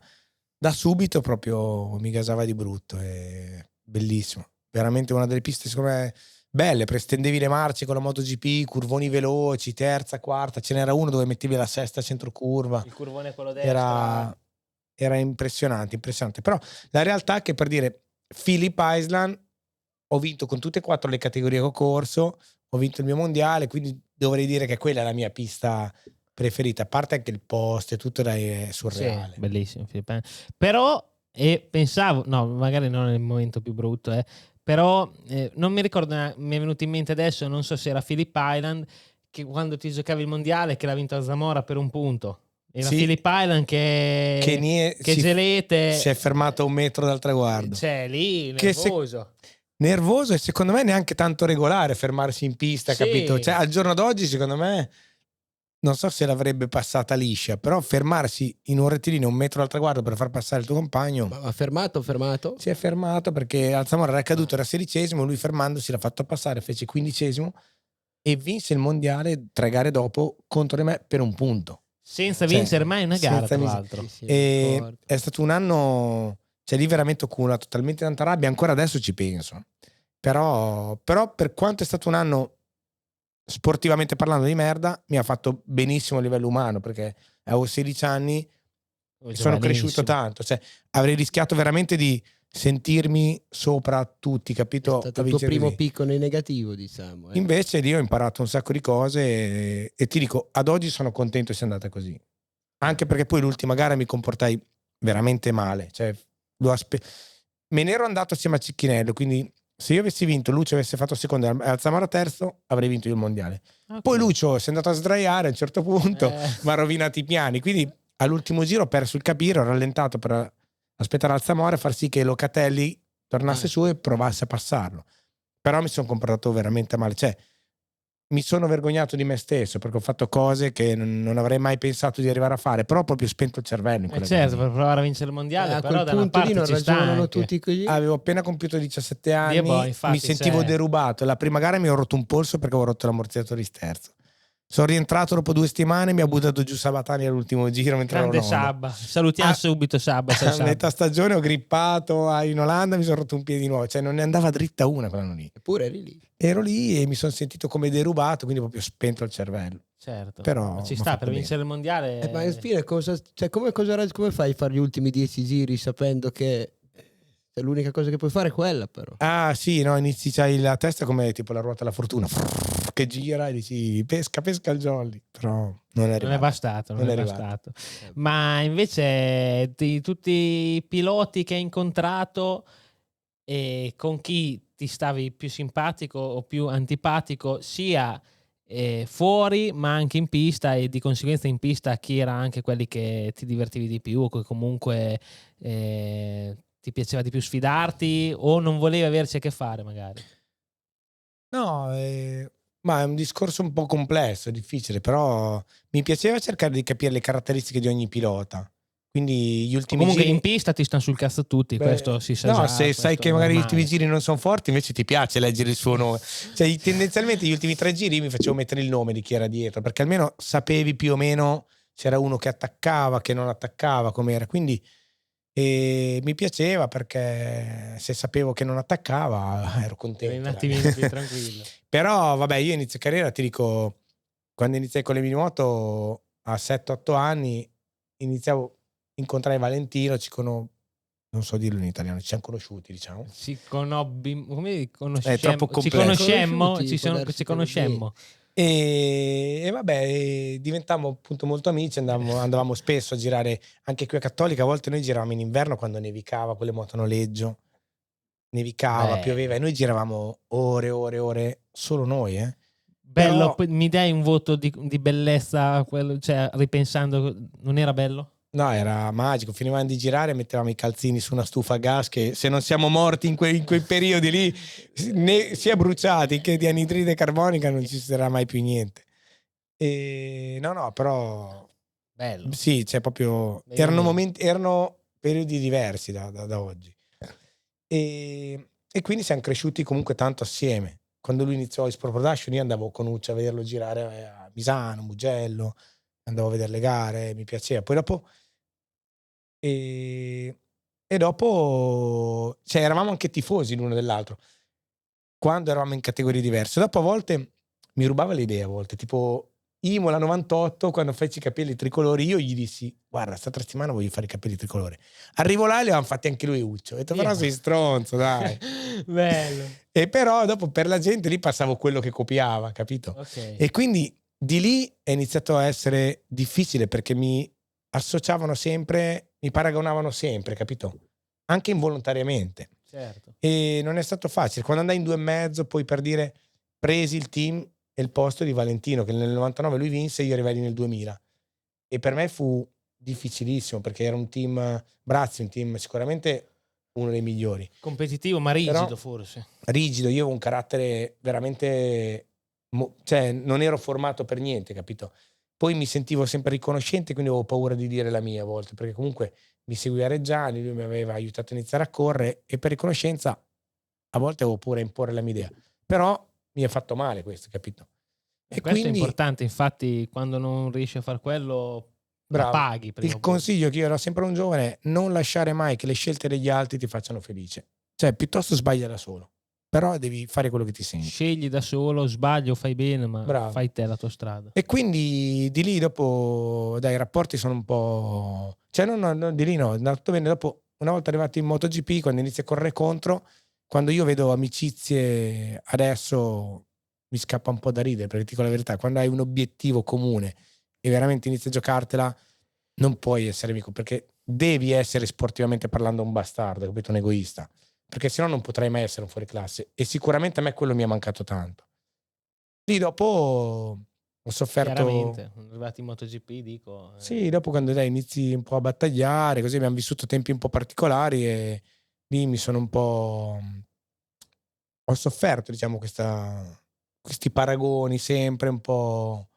[SPEAKER 1] da subito proprio mi gasava di brutto. È bellissimo, veramente una delle piste secondo me belle, perché stendevi le marce con la MotoGP, curvoni veloci, terza, quarta, ce n'era uno dove mettevi la sesta centro curva,
[SPEAKER 2] Il curvone quello destra.
[SPEAKER 1] era impressionante. Però la realtà è che, per dire, Phillip Island ho vinto con tutte e 4 le categorie che ho corso, ho vinto il mio mondiale, quindi dovrei dire che quella è la mia pista preferita, a parte anche il post e tutto è surreale.
[SPEAKER 2] Sì, bellissimo. Però pensavo, no, magari non è il momento più brutto, però non mi ricordo, mi è venuto in mente adesso, non so se era Phillip Island, che quando ti giocavi il mondiale che l'ha vinto a Zamora per un punto. Era
[SPEAKER 1] Sì,
[SPEAKER 2] Phillip Island che Gelete
[SPEAKER 1] si è fermato a 1 metro dal traguardo.
[SPEAKER 2] Cioè lì
[SPEAKER 1] Che nervoso e secondo me neanche tanto regolare fermarsi in pista,
[SPEAKER 2] Sì.
[SPEAKER 1] capito? Cioè al giorno d'oggi secondo me non so se l'avrebbe passata liscia, però fermarsi in un rettilineo 1 metro dal traguardo per far passare il tuo compagno.
[SPEAKER 3] Ma fermato?
[SPEAKER 1] Si è fermato perché al Zamora era caduto, era 16esimo, lui fermandosi l'ha fatto passare, fece 15esimo e vinse il mondiale 3 gare dopo contro di me per 1 punto.
[SPEAKER 2] Senza vincere mai una gara, tra l'altro.
[SPEAKER 1] E è stato un anno, cioè lì veramente ho accumulato talmente tanta rabbia, ancora adesso ci penso. Però per quanto è stato un anno sportivamente parlando di merda, mi ha fatto benissimo a livello umano, perché avevo 16 anni e sono cresciuto tanto, cioè avrei rischiato veramente di sentirmi sopra tutti, capito?
[SPEAKER 3] È stato il tuo primo picco nei negativo, diciamo.
[SPEAKER 1] Invece lì ho imparato un sacco di cose e ti dico, ad oggi sono contento sia andata così. Anche perché poi l'ultima gara mi comportai veramente male, cioè me ne ero andato assieme a Cicchinello, quindi se io avessi vinto, Lucio avesse fatto secondo e al Zamora terzo, avrei vinto il mondiale. Okay. Poi Lucio si è andato a sdraiare a un certo punto, mi ha rovinato i piani, quindi all'ultimo giro ho perso il capire, ho rallentato per aspettare al Zamora e far sì che Locatelli tornasse su e provasse a passarlo. Però mi sono comportato veramente male, cioè mi sono vergognato di me stesso perché ho fatto cose che non avrei mai pensato di arrivare a fare, però ho proprio spento il cervello in
[SPEAKER 2] certo, per provare a vincere il mondiale,
[SPEAKER 3] a
[SPEAKER 2] però
[SPEAKER 3] quel punto lì non ragionano tutti così.
[SPEAKER 1] Avevo appena compiuto 17 anni,
[SPEAKER 2] infatti,
[SPEAKER 1] mi sentivo derubato. La prima gara mi ho rotto un polso perché avevo rotto l'ammortizzatore di sterzo. Sono rientrato dopo 2 settimane, mi ha buttato giù Sabatani all'ultimo giro mentre
[SPEAKER 2] grande Sabba, salutiamo subito Sabba.
[SPEAKER 1] A metà stagione ho grippato in Olanda, mi sono rotto un piede di nuovo, cioè non ne andava dritta una quell'anno lì.
[SPEAKER 3] Eppure eri lì.
[SPEAKER 1] Ero lì e mi sono sentito come derubato, quindi proprio spento il cervello.
[SPEAKER 2] Certo,
[SPEAKER 1] però
[SPEAKER 2] ci sta per vincere il mondiale.
[SPEAKER 3] Ma infine come fai a fare gli ultimi 10 giri sapendo che l'unica cosa che puoi fare è quella, però?
[SPEAKER 1] Ah sì, no, inizi, c'hai la testa come tipo la ruota della fortuna che gira e dici pesca il jolly, però non è
[SPEAKER 2] bastato. Ma invece di tutti i piloti che hai incontrato, con chi ti stavi più simpatico o più antipatico, sia fuori ma anche in pista, e di conseguenza in pista chi era anche quelli che ti divertivi di più o che comunque ti piaceva di più sfidarti o non volevi averci a che fare magari?
[SPEAKER 1] No, ma è un discorso un po' complesso, difficile, però mi piaceva cercare di capire le caratteristiche di ogni pilota. Quindi gli ultimi
[SPEAKER 2] comunque
[SPEAKER 1] giri...
[SPEAKER 2] in pista ti stanno sul cazzo tutti, questo si sa.
[SPEAKER 1] No, se sai che magari gli ultimi giri non sono forti, invece ti piace leggere il suo nome. Cioè, tendenzialmente gli ultimi 3 giri mi facevo mettere il nome di chi era dietro, perché almeno sapevi più o meno c'era uno che attaccava, che non attaccava, com'era. Quindi mi piaceva perché se sapevo che non attaccava ero contento.
[SPEAKER 2] Eri un attimino più tranquillo.
[SPEAKER 1] Però vabbè, io inizio carriera, ti dico, quando iniziai con le minimoto a 7-8 anni, incontrai Valentino, non so dirlo in italiano, ci siamo conosciuti, diciamo.
[SPEAKER 2] Come
[SPEAKER 1] È troppo complesso.
[SPEAKER 2] ci conoscemmo.
[SPEAKER 1] E vabbè, diventammo appunto molto amici, andavamo spesso a girare anche qui a Cattolica. A volte noi giravamo in inverno quando nevicava con le moto a noleggio, nevicava, pioveva e noi giravamo ore, solo noi,
[SPEAKER 2] Bello,
[SPEAKER 1] Però,
[SPEAKER 2] mi dai un voto di bellezza, cioè ripensando, non era bello?
[SPEAKER 1] no, era magico. Finivamo di girare, mettevamo i calzini su una stufa a gas che se non siamo morti in quei periodi lì, sia bruciati che di anidride carbonica, non ci sarà mai più niente. No, però
[SPEAKER 2] Bello.
[SPEAKER 1] sì, c'è proprio erano periodi diversi da oggi. E quindi siamo cresciuti comunque tanto assieme. Quando lui iniziò Esport Production, io andavo con Uccia a vederlo girare a Misano, Mugello, andavo a vedere le gare, mi piaceva. Poi dopo e dopo, cioè, eravamo anche tifosi l'uno dell'altro quando eravamo in categorie diverse. Dopo a volte mi rubava le idee, a volte tipo Imola 98, quando feci i capelli tricolori, io gli dissi: guarda, sta settimana voglio fare i capelli tricolori. Arrivo là e li avevano fatti anche lui e Uccio. Ho detto: però sei stronzo, dai.
[SPEAKER 2] Bello.
[SPEAKER 1] E però dopo per la gente lì passavo quello che copiava, capito?
[SPEAKER 2] Okay.
[SPEAKER 1] E quindi di lì è iniziato a essere difficile perché mi associavano sempre, mi paragonavano sempre, capito? Anche involontariamente.
[SPEAKER 2] Certo.
[SPEAKER 1] E non è stato facile. Quando andai in 2,5, poi per dire, presi il team e il posto di Valentino, che nel 99 lui vinse, io arrivai nel 2000. E per me fu difficilissimo perché era un team Brazzi, un team sicuramente uno dei migliori.
[SPEAKER 2] Competitivo, ma rigido.
[SPEAKER 1] Però,
[SPEAKER 2] forse.
[SPEAKER 1] Rigido, io avevo un carattere veramente, cioè non ero formato per niente, capito? Poi mi sentivo sempre riconoscente, quindi avevo paura di dire la mia a volte, perché comunque mi seguiva Reggiani, lui mi aveva aiutato a iniziare a correre e per riconoscenza a volte avevo paura a imporre la mia idea. Però mi ha fatto male questo, capito? E
[SPEAKER 2] questo
[SPEAKER 1] quindi,
[SPEAKER 2] è importante, infatti quando non riesci a fare quello la
[SPEAKER 1] bravo,
[SPEAKER 2] paghi prima o
[SPEAKER 1] il
[SPEAKER 2] poi.
[SPEAKER 1] consiglio che io ero sempre a un giovane è non lasciare mai che le scelte degli altri ti facciano felice. Cioè, piuttosto sbaglia da solo. Però devi fare quello che ti senti.
[SPEAKER 2] Scegli da solo, sbaglio, fai bene, ma
[SPEAKER 1] Bravo.
[SPEAKER 2] fai te la tua strada.
[SPEAKER 1] E quindi di lì dopo, dai, i rapporti sono un po'... Cioè, no, di lì no, è andato bene. Dopo, una volta arrivati in MotoGP, quando inizi a correre contro, quando io vedo amicizie adesso mi scappa un po' da ridere, perché ti dico la verità, quando hai un obiettivo comune e veramente inizi a giocartela, non puoi essere amico, perché devi essere sportivamente parlando un bastardo, capito? Un egoista, perché sennò non potrai mai essere un fuoriclasse. E sicuramente a me quello mi è mancato tanto. Lì dopo ho sofferto.
[SPEAKER 2] Chiaramente, arrivati in MotoGP dico.
[SPEAKER 1] Sì, dopo quando inizi un po' a battagliare, così abbiamo vissuto tempi un po' particolari e lì mi sono un po'. Ho sofferto, diciamo, questi paragoni sempre un po'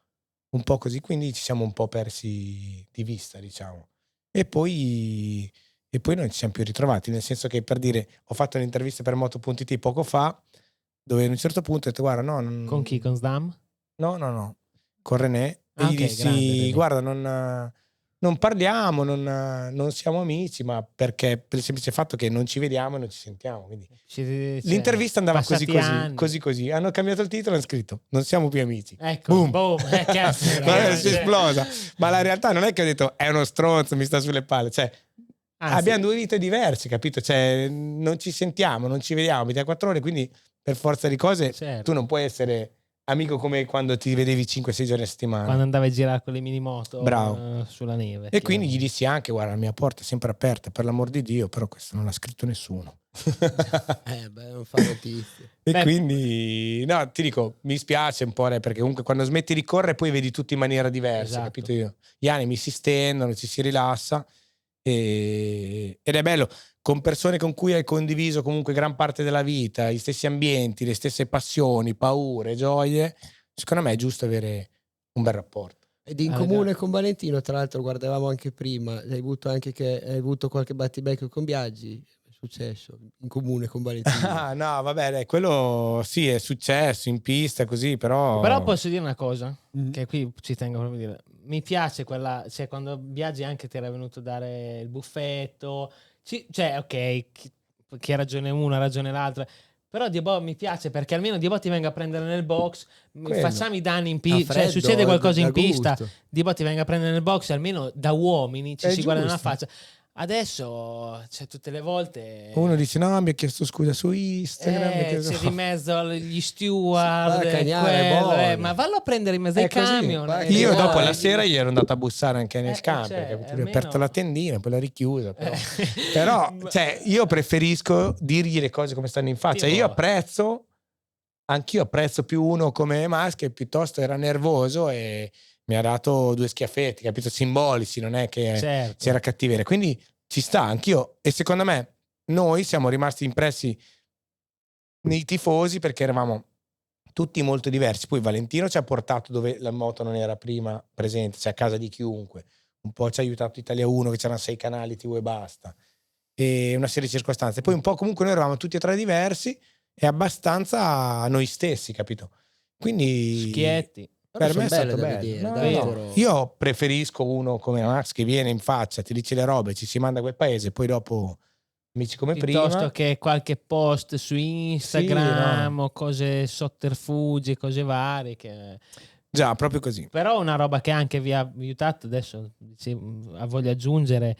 [SPEAKER 1] così, quindi ci siamo un po' persi di vista, diciamo. E poi non ci siamo più ritrovati, nel senso che, per dire, ho fatto un'intervista per Moto.it poco fa, dove a un certo punto ho detto: guarda, no.
[SPEAKER 2] Con chi? Con Sdam?
[SPEAKER 1] No. Con René. E gli
[SPEAKER 2] Ok, grande
[SPEAKER 1] dissi:
[SPEAKER 2] René.
[SPEAKER 1] guarda, non parliamo, non siamo amici, ma perché per il semplice fatto che non ci vediamo e non ci sentiamo. Quindi l'intervista andava così. Hanno cambiato il titolo e hanno scritto: non siamo più amici.
[SPEAKER 2] Ecco,
[SPEAKER 1] boom.
[SPEAKER 2] Cazzo,
[SPEAKER 1] Si è esplosa. Ma la realtà non è che ho detto è uno stronzo, mi sta sulle palle. Cioè, abbiamo due vite diverse, capito? Cioè, non ci sentiamo, non ci vediamo, abitiamo 4 ore, quindi per forza di cose tu non puoi essere amico come quando ti vedevi 5-6 giorni a settimana.
[SPEAKER 2] Quando andavi a girare con le minimoto.
[SPEAKER 1] Bravo.
[SPEAKER 2] Sulla neve.
[SPEAKER 1] E quindi gli dissi anche: guarda, la mia porta è sempre aperta, per l'amor di Dio, però questo non l'ha scritto nessuno.
[SPEAKER 3] Non fa notizie.
[SPEAKER 1] E quindi, no, ti dico, mi spiace un po', perché comunque quando smetti di correre poi vedi tutto in maniera diversa,
[SPEAKER 2] Esatto.
[SPEAKER 1] capito? Io, gli animi si stendono, ci si rilassa ed è bello con persone con cui hai condiviso comunque gran parte della vita, gli stessi ambienti, le stesse passioni, paure, gioie. Secondo me è giusto avere un bel rapporto.
[SPEAKER 3] Ed in comune con Valentino, tra l'altro, guardavamo anche prima, hai avuto qualche battibecco con Biaggi? È successo in comune con Valentino?
[SPEAKER 1] No, vabbè, dai, quello sì, è successo in pista così, però
[SPEAKER 2] posso dire una cosa, che qui ci tengo proprio a dire. mi piace quella, cioè quando viaggi anche ti era venuto a dare il buffetto, cioè ok, chi ha ragione uno ha ragione l'altro, però Diabò mi piace perché almeno Diabò ti venga a prendere nel box,
[SPEAKER 1] Quello.
[SPEAKER 2] facciamo i danni in
[SPEAKER 3] A
[SPEAKER 2] pista, cioè
[SPEAKER 3] freddo,
[SPEAKER 2] succede qualcosa
[SPEAKER 3] da
[SPEAKER 2] in pista,
[SPEAKER 3] gusto.
[SPEAKER 2] Diabò ti venga a prendere nel box, almeno da uomini ci
[SPEAKER 1] È
[SPEAKER 2] si guarda nella
[SPEAKER 1] giusto.
[SPEAKER 2] faccia. Adesso, cioè, tutte le volte
[SPEAKER 1] Uno dice no, mi ha chiesto scusa su Instagram. mi ha chiesto-
[SPEAKER 2] c'è di mezzo gli steward,
[SPEAKER 3] Va a cagnare, buono.
[SPEAKER 2] ma vallo a prendere in mezzo ai
[SPEAKER 1] È così.
[SPEAKER 2] camion.
[SPEAKER 3] Va a
[SPEAKER 1] Io
[SPEAKER 3] cagnare.
[SPEAKER 1] dopo la sera gli ero andato a bussare anche nel camper,
[SPEAKER 2] cioè,
[SPEAKER 1] capito? Gli ho
[SPEAKER 2] almeno-
[SPEAKER 1] aperto la tendina, poi l'ho richiusa. Però cioè, io preferisco dirgli le cose come stanno in faccia.
[SPEAKER 2] Tipo-
[SPEAKER 1] Io apprezzo, anch'io apprezzo più uno come Musk che piuttosto era nervoso e mi ha dato 2 schiaffetti, capito? Simbolici, non è che
[SPEAKER 2] certo.
[SPEAKER 1] c'era cattiveria. Quindi ci sta, anch'io. E secondo me noi siamo rimasti impressi nei tifosi perché eravamo tutti molto diversi. Poi Valentino ci ha portato dove la moto non era prima presente, cioè a casa di chiunque. Un po' ci ha aiutato Italia 1 che c'erano 6 canali TV e basta. E una serie di circostanze. Poi un po' comunque noi eravamo tutti e tre diversi e abbastanza noi stessi, capito? Quindi
[SPEAKER 2] Schietti.
[SPEAKER 3] Però
[SPEAKER 1] per me è
[SPEAKER 3] sono
[SPEAKER 1] stato
[SPEAKER 3] belle da
[SPEAKER 1] bello.
[SPEAKER 3] vedere,
[SPEAKER 1] No,
[SPEAKER 3] dai,
[SPEAKER 1] no.
[SPEAKER 3] però.
[SPEAKER 1] Io preferisco uno come Max che viene in faccia, ti dice le robe, ci si manda a quel paese, poi dopo amici come
[SPEAKER 2] Piuttosto
[SPEAKER 1] prima.
[SPEAKER 2] che qualche post su Instagram o cose sotterfugi, cose varie.
[SPEAKER 1] Già, proprio così.
[SPEAKER 2] Però una roba che anche vi ha aiutato, adesso voglio aggiungere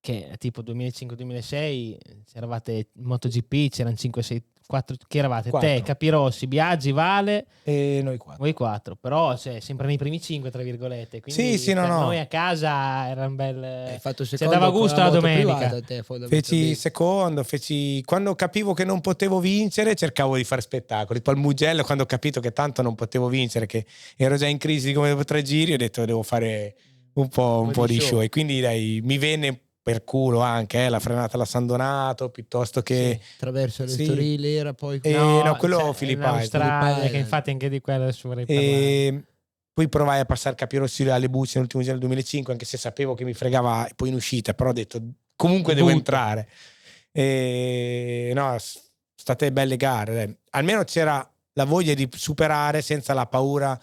[SPEAKER 2] che tipo 2005-2006 c'eravate in MotoGP, c'erano 5, 6, 4, chi eravate? Te,
[SPEAKER 1] Quattro.
[SPEAKER 2] Capirossi, Biaggi, Vale,
[SPEAKER 1] E noi 4.
[SPEAKER 2] voi 4, però cioè, sempre nei primi 5 tra virgolette, quindi
[SPEAKER 1] Sì, no,
[SPEAKER 2] per
[SPEAKER 1] no.
[SPEAKER 2] noi a casa era un bel...
[SPEAKER 3] Hai fatto
[SPEAKER 2] cioè,
[SPEAKER 3] secondo
[SPEAKER 2] dava
[SPEAKER 3] con
[SPEAKER 2] gusto
[SPEAKER 3] la
[SPEAKER 2] la
[SPEAKER 3] moto
[SPEAKER 2] domenica.
[SPEAKER 3] privata, te, fondamentalmente.
[SPEAKER 1] Feci secondo, quando capivo che non potevo vincere cercavo di fare spettacoli, tipo al Mugello quando ho capito che tanto non potevo vincere, che ero già in crisi come dopo 3 giri, ho detto devo fare un po' di show. E quindi dai, mi venne per culo anche la frenata alla San Donato piuttosto che
[SPEAKER 3] Sì, attraverso le
[SPEAKER 1] Sì.
[SPEAKER 3] Storie era poi
[SPEAKER 1] no, quello
[SPEAKER 2] cioè,
[SPEAKER 1] Phillip
[SPEAKER 2] in
[SPEAKER 1] Island.
[SPEAKER 2] Australia,
[SPEAKER 3] Phillip
[SPEAKER 2] che
[SPEAKER 3] Island.
[SPEAKER 2] infatti anche di quello adesso vorrei parlare.
[SPEAKER 1] E poi provai a passare Capirossi alle bucce nell'ultimo giro del 2005 anche se sapevo che mi fregava poi in uscita, però ho detto comunque devo entrare. E no, state belle gare, dai. Almeno c'era la voglia di superare senza la paura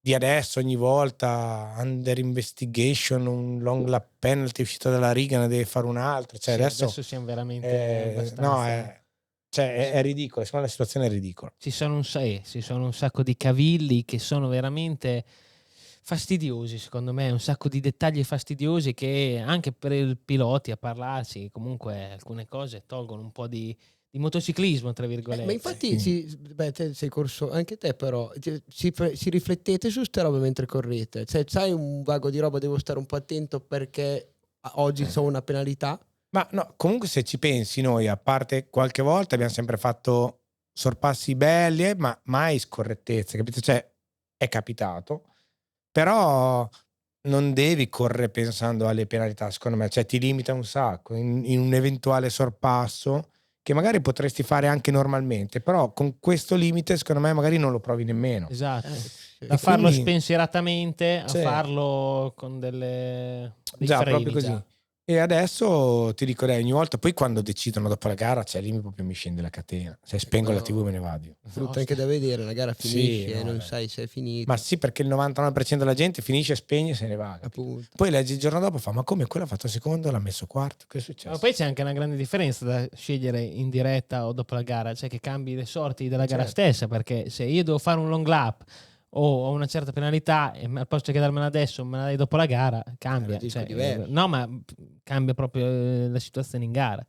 [SPEAKER 1] di adesso ogni volta under investigation, un long lap penalty uscito dalla riga, ne deve fare un altro, cioè
[SPEAKER 2] Sì,
[SPEAKER 1] adesso
[SPEAKER 2] siamo veramente abbastanza...
[SPEAKER 1] no, è ridicolo, secondo me la situazione è ridicola.
[SPEAKER 2] Ci sono un sacco di cavilli che sono veramente fastidiosi, secondo me, un sacco di dettagli fastidiosi che anche per i piloti a parlarci comunque alcune cose tolgono un po' di motociclismo, tra virgolette.
[SPEAKER 3] Ma infatti te sei corso anche te, però si riflettete su ste robe mentre correte, cioè c'hai un vago di roba, devo stare un po' attento perché oggi so una penalità.
[SPEAKER 1] Ma no, comunque se ci pensi noi, a parte qualche volta abbiamo sempre fatto sorpassi belli, ma mai scorrettezze, capito? Cioè è capitato, però non devi correre pensando alle penalità, secondo me, cioè ti limita un sacco in un eventuale sorpasso che magari potresti fare anche normalmente, però con questo limite secondo me magari non lo provi nemmeno.
[SPEAKER 2] Esatto.
[SPEAKER 3] Sì.
[SPEAKER 2] Da farlo
[SPEAKER 1] quindi-
[SPEAKER 2] spensieratamente a
[SPEAKER 1] Cioè,
[SPEAKER 2] farlo con dei
[SPEAKER 1] già,
[SPEAKER 2] freni,
[SPEAKER 1] proprio così.
[SPEAKER 2] già.
[SPEAKER 1] E adesso ti dico, ogni volta, poi quando decidono dopo la gara, cioè lì proprio mi scende la catena. Se spengo la TV e me ne vado io.
[SPEAKER 3] Brutto anche da vedere, la gara
[SPEAKER 1] Sì,
[SPEAKER 3] finisce e
[SPEAKER 1] no,
[SPEAKER 3] non
[SPEAKER 1] dai.
[SPEAKER 3] sai se è finita.
[SPEAKER 1] Ma sì, perché il 99% della gente finisce, spegne e se ne va. capito?
[SPEAKER 3] Appunto.
[SPEAKER 1] Poi leggi il giorno dopo e fa, ma come quello ha fatto secondo, l'ha messo quarto? Che è successo?
[SPEAKER 2] Ma poi c'è anche una grande differenza da scegliere in diretta o dopo la gara, cioè che cambi le sorti della gara
[SPEAKER 1] Certo.
[SPEAKER 2] stessa, perché se io devo fare un long lap o ho una certa penalità e al posto che darmela adesso me la dai dopo la gara, cambia.
[SPEAKER 3] Era
[SPEAKER 2] Cioè,
[SPEAKER 3] diverso.
[SPEAKER 2] no, ma cambia proprio la situazione in gara.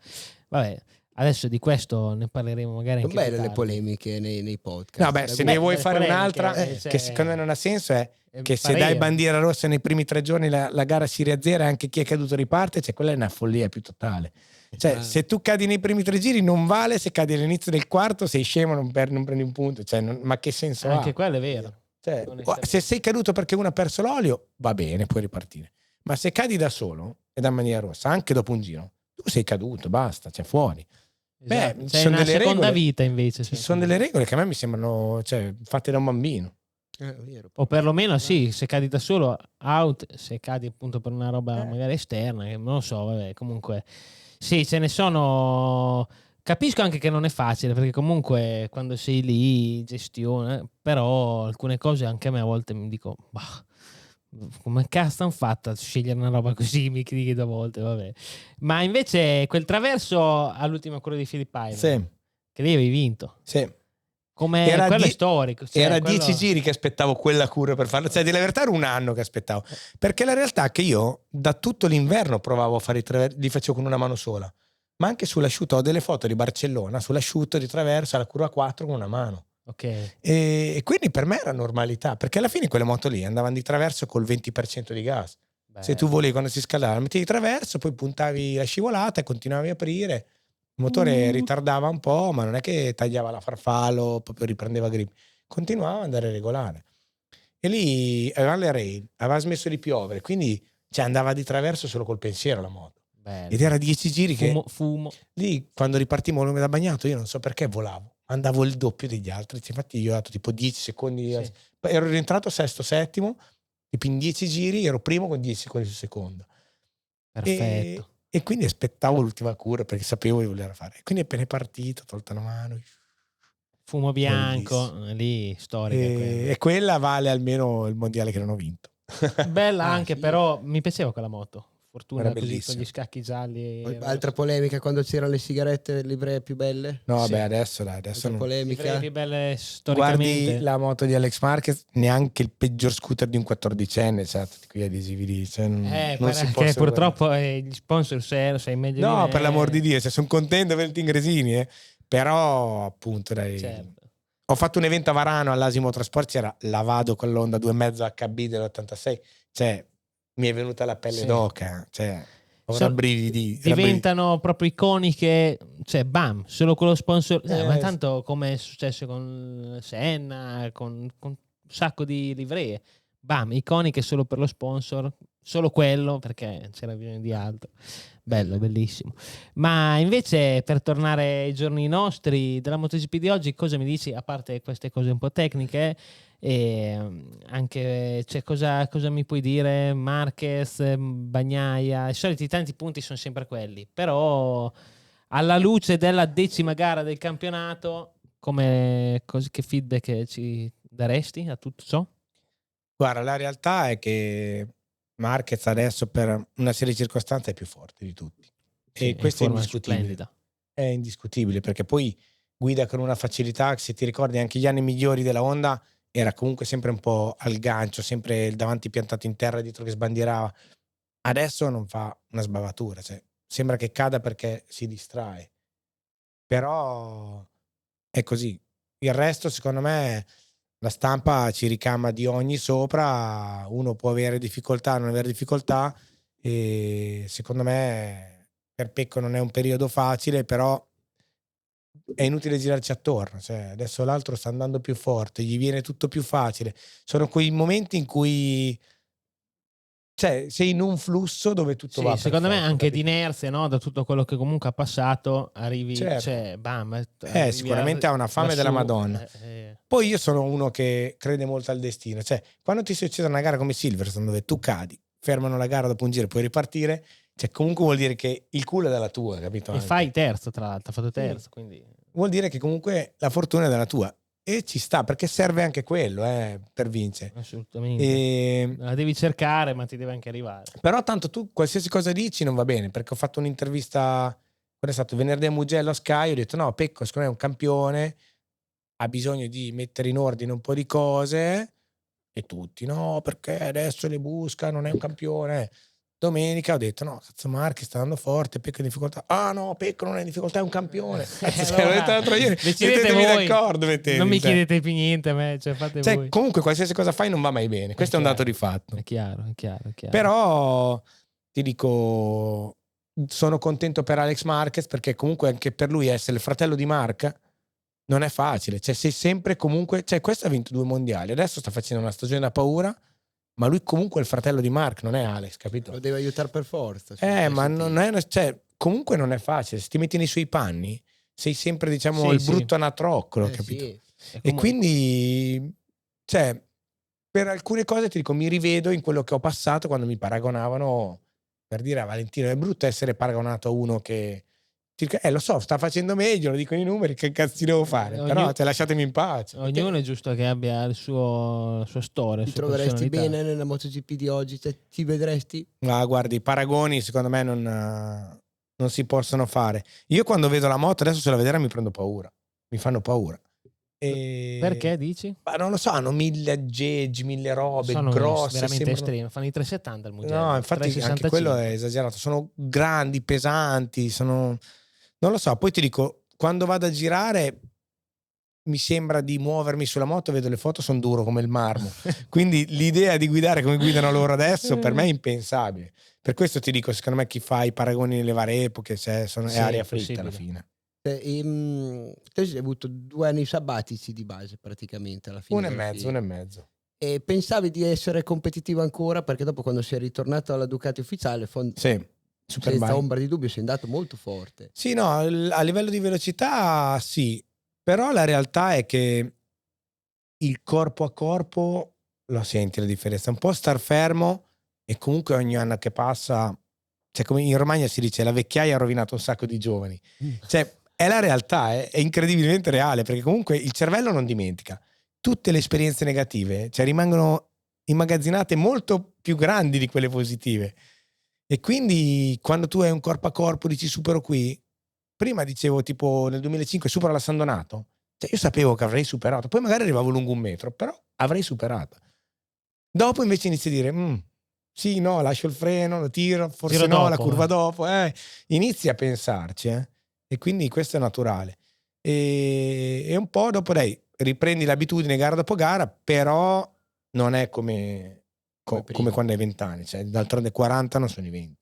[SPEAKER 2] Vabbè, adesso di questo ne parleremo magari
[SPEAKER 3] Sono
[SPEAKER 2] anche più
[SPEAKER 3] belle le
[SPEAKER 2] tardi.
[SPEAKER 3] polemiche nei podcast.
[SPEAKER 1] No, beh, se ne vuoi fare un'altra,
[SPEAKER 2] polemiche,
[SPEAKER 1] che secondo me non ha senso, è che se
[SPEAKER 2] parere.
[SPEAKER 1] dai bandiera rossa nei primi 3 giorni la gara si riazzera e anche chi è caduto riparte, cioè quella è una follia più totale. Cioè, se tu cadi nei primi 3 giri non vale, se cadi all'inizio del quarto sei scemo, non prendi un punto. Cioè, ma che senso ha?
[SPEAKER 2] Anche quello è vero.
[SPEAKER 1] Cioè,
[SPEAKER 2] onestamente.
[SPEAKER 1] se sei caduto perché uno ha perso l'olio, va bene, puoi ripartire. Ma se cadi da solo e da bandiera rossa, anche dopo un giro, tu sei caduto, basta, c'è fuori.
[SPEAKER 2] Esatto.
[SPEAKER 1] Beh,
[SPEAKER 2] C'è
[SPEAKER 1] sono
[SPEAKER 2] una
[SPEAKER 1] delle
[SPEAKER 2] seconda
[SPEAKER 1] regole.
[SPEAKER 2] vita invece.
[SPEAKER 1] Ci sono delle regole che a me mi sembrano, cioè, fatte da un bambino.
[SPEAKER 2] O perlomeno sì, se cadi da solo out, se cadi appunto per una roba magari esterna, che non lo so, vabbè, comunque sì, ce ne sono. Capisco anche che non è facile, perché comunque quando sei lì gestione, però alcune cose anche a me a volte mi dico, bah, come cazzo hanno fatto a scegliere una roba così, mi chiedo a volte, vabbè. Ma invece quel traverso all'ultima curva di Phillip Island,
[SPEAKER 1] Sì,
[SPEAKER 2] che lì avevi vinto.
[SPEAKER 1] sì.
[SPEAKER 2] Quello è storico. Cioè,
[SPEAKER 1] Era
[SPEAKER 2] quello...
[SPEAKER 1] 10 giri che aspettavo quella curva per farlo. Cioè, di la verità era un anno che aspettavo. Perché la realtà è che io da tutto l'inverno provavo a fare i traversi, li facevo con una mano sola. Ma anche sull'asciutto, ho delle foto di Barcellona, sull'asciutto di traverso alla curva 4 con una mano.
[SPEAKER 2] Ok.
[SPEAKER 1] E quindi per me era normalità, perché alla fine quelle moto lì andavano di traverso col 20% di gas. Se tu volevi, quando si scaldava, mettevi di traverso, poi puntavi la scivolata e continuavi a aprire. Il motore ritardava un po', ma non è che tagliava la farfallo, proprio riprendeva grip. Continuava ad andare regolare. E lì aveva le rail, aveva smesso di piovere, quindi cioè, andava di traverso solo col pensiero la moto.
[SPEAKER 2] Bello.
[SPEAKER 1] Ed era 10 giri
[SPEAKER 2] fumo.
[SPEAKER 1] Lì, quando ripartimmo da bagnato, io non so perché volavo. Andavo il doppio degli altri. Infatti io ho dato tipo 10 secondi.
[SPEAKER 2] Sì.
[SPEAKER 1] Ero rientrato sesto, settimo. Tipo in 10 giri ero primo con 10 secondi su secondo.
[SPEAKER 2] Perfetto.
[SPEAKER 1] E quindi aspettavo l'ultima curva perché sapevo di voler fare. E quindi appena è partito, tolta la mano.
[SPEAKER 2] Fumo bianco, lì storica.
[SPEAKER 1] E quella vale almeno il mondiale che non ho vinto.
[SPEAKER 2] Bella anche, però mi piaceva quella moto. Fortuna
[SPEAKER 1] Era
[SPEAKER 2] così
[SPEAKER 1] bellissima.
[SPEAKER 2] con gli scacchi gialli.
[SPEAKER 3] Poi, altra polemica quando c'erano le sigarette, le livree più belle.
[SPEAKER 1] No,
[SPEAKER 2] Sì.
[SPEAKER 1] vabbè, adesso
[SPEAKER 3] Altra
[SPEAKER 1] non...
[SPEAKER 3] polemica.
[SPEAKER 2] Più belle storicamente.
[SPEAKER 1] Guardi la moto di Alex Marquez, neanche il peggior scooter di un 14enne, cioè tutti quegli adesivi lì, cioè, non si può
[SPEAKER 2] che purtroppo gli sponsor sei meglio
[SPEAKER 1] no,
[SPEAKER 2] di me.
[SPEAKER 1] per l'amor di Dio, cioè, sono contento di avere il Tingresini, però appunto dai.
[SPEAKER 2] Certo.
[SPEAKER 1] Ho fatto un evento a Varano all'Asimo Trasport, c'era Lavado con l'Honda 2.5 HB dell'86, cioè mi è venuta la pelle d'oca, cioè ora brividi.
[SPEAKER 2] Diventano proprio iconiche, cioè bam, solo con lo sponsor. Ma tanto come è successo con Senna, con un sacco di livree, bam, iconiche solo per lo sponsor, solo quello perché c'era bisogno di altro. Bello, bellissimo. Ma invece per tornare ai giorni nostri della MotoGP di oggi, cosa mi dici, a parte queste cose un po' tecniche, e anche cioè, cosa mi puoi dire? Marquez, Bagnaia, i soliti tanti punti sono sempre quelli, però alla luce della 10ª gara del campionato, che feedback ci daresti a tutto ciò?
[SPEAKER 1] Guarda, la realtà è che Marquez adesso per una serie di circostanze è più forte di tutti.
[SPEAKER 2] Sì,
[SPEAKER 1] E questo è indiscutibile.
[SPEAKER 2] Splendida.
[SPEAKER 1] È indiscutibile perché poi guida con una facilità che, se ti ricordi, anche gli anni migliori della Honda era comunque sempre un po' al gancio, sempre il davanti piantato in terra, dietro che sbandierava. Adesso non fa una sbavatura, cioè, sembra che cada perché si distrae. Però è così. Il resto, secondo me, la stampa ci ricama di ogni sopra, uno può avere difficoltà, non avere difficoltà, e secondo me per Pecco non è un periodo facile, però è inutile girarci attorno, cioè, adesso l'altro sta andando più forte, gli viene tutto più facile. Sono quei momenti in cui cioè, sei in un flusso dove tutto va
[SPEAKER 2] secondo me
[SPEAKER 1] perfetto,
[SPEAKER 2] anche
[SPEAKER 1] capito?
[SPEAKER 2] di inerzia, no? Da tutto quello che comunque ha passato, arrivi,
[SPEAKER 1] Certo.
[SPEAKER 2] cioè, bam, arrivi
[SPEAKER 1] Sicuramente ha una fame
[SPEAKER 2] lassù,
[SPEAKER 1] della Madonna. Poi io sono uno che crede molto al destino, cioè quando ti succede una gara come Silverstone dove tu cadi, fermano la gara dopo un giro e puoi ripartire, cioè comunque vuol dire che il culo è dalla tua, capito?
[SPEAKER 2] E
[SPEAKER 1] Anche.
[SPEAKER 2] fai terzo, tra l'altro, ha fatto terzo, quindi
[SPEAKER 1] Vuol dire che comunque la fortuna è dalla tua. E ci sta, perché serve anche quello per vincere.
[SPEAKER 2] Assolutamente. La devi cercare, ma ti deve anche arrivare.
[SPEAKER 1] Però tanto tu qualsiasi cosa dici non va bene, perché ho fatto un'intervista, quando è stato venerdì a Mugello a Sky, ho detto no, Pecco secondo me è un campione, ha bisogno di mettere in ordine un po' di cose, e tutti no, perché adesso le busca, non è un campione. Domenica ho detto no, cazzo, Marchi sta andando forte, Pecco è in difficoltà. Ah no, Pecco non è in difficoltà, è un campione. Allora, l'ho detto l'altro ieri. Mettetevi d'accordo,
[SPEAKER 2] non mi chiedete più niente a me, cioè fate voi.
[SPEAKER 1] Comunque qualsiasi cosa fai non va mai bene, questo è un dato di fatto.
[SPEAKER 2] È chiaro.
[SPEAKER 1] Però ti dico, sono contento per Alex Marquez, perché comunque anche per lui essere il fratello di Marc non è facile, cioè sei sempre comunque, cioè questo ha vinto 2 mondiali, adesso sta facendo una stagione da paura, ma lui comunque è il fratello di Marc, non è Alex, capito?
[SPEAKER 3] Lo deve aiutare per forza.
[SPEAKER 1] Ma non è, cioè, comunque non è facile, se ti metti nei suoi panni sei sempre, diciamo, il brutto anatroccolo, capito?
[SPEAKER 3] Sì.
[SPEAKER 1] E quindi, cioè, per alcune cose ti dico, mi rivedo in quello che ho passato quando mi paragonavano, per dire, a Valentino. È brutto essere paragonato a uno che lo so, sta facendo meglio, lo dicono i numeri, che cazzo devo fare? Però lasciatemi in pace.
[SPEAKER 2] Ognuno è giusto che abbia la sua storia.
[SPEAKER 3] Ti troveresti bene nella MotoGP di oggi? Cioè, ti vedresti?
[SPEAKER 1] Guardi, i paragoni secondo me non si possono fare. Io quando vedo la moto, adesso se la vedrà mi prendo paura, mi fanno paura.
[SPEAKER 2] Perché dici?
[SPEAKER 1] Ma non lo so, hanno 1000 aggeggi, 1000 robe
[SPEAKER 2] sono
[SPEAKER 1] grosse,
[SPEAKER 2] veramente estreme, fanno i 370 al Mugello.
[SPEAKER 1] No, infatti
[SPEAKER 2] 365.
[SPEAKER 1] anche quello è esagerato, sono grandi, pesanti, non lo so. Poi ti dico, quando vado a girare mi sembra di muovermi sulla moto, vedo le foto, sono duro come il marmo. Quindi l'idea di guidare come guidano loro adesso per me è impensabile. Per questo ti dico, secondo me chi fa i paragoni nelle varie epoche è aria fritta alla fine.
[SPEAKER 3] Te hai avuto 2 anni sabbatici di base praticamente alla fine.
[SPEAKER 1] 1 e mezzo.
[SPEAKER 3] E pensavi di essere competitivo ancora? Perché dopo, quando sei ritornato alla Ducati ufficiale, senza ombra di dubbio sei andato molto forte.
[SPEAKER 1] Sì, no, a livello di velocità sì, però la realtà è che il corpo a corpo lo senti la differenza. Un po' star fermo e comunque ogni anno che passa, cioè come in Romagna si dice, la vecchiaia ha rovinato un sacco di giovani. Cioè è la realtà, è incredibilmente reale, perché comunque il cervello non dimentica. Tutte le esperienze negative, cioè, rimangono immagazzinate molto più grandi di quelle positive. E quindi quando tu hai un corpo a corpo, dici supero qui, prima dicevo tipo nel 2005 supero la San Donato, cioè io sapevo che avrei superato, poi magari arrivavo lungo 1 metro, però avrei superato. Dopo invece inizi a dire sì, no, lascio il freno, lo tiro, forse
[SPEAKER 2] Tiro
[SPEAKER 1] no,
[SPEAKER 2] dopo,
[SPEAKER 1] la curva dopo, inizi a pensarci, e quindi questo è naturale. E un po' dopo riprendi l'abitudine gara dopo gara, però non è come quando hai 20 anni, cioè d'altronde 40 non sono i 20.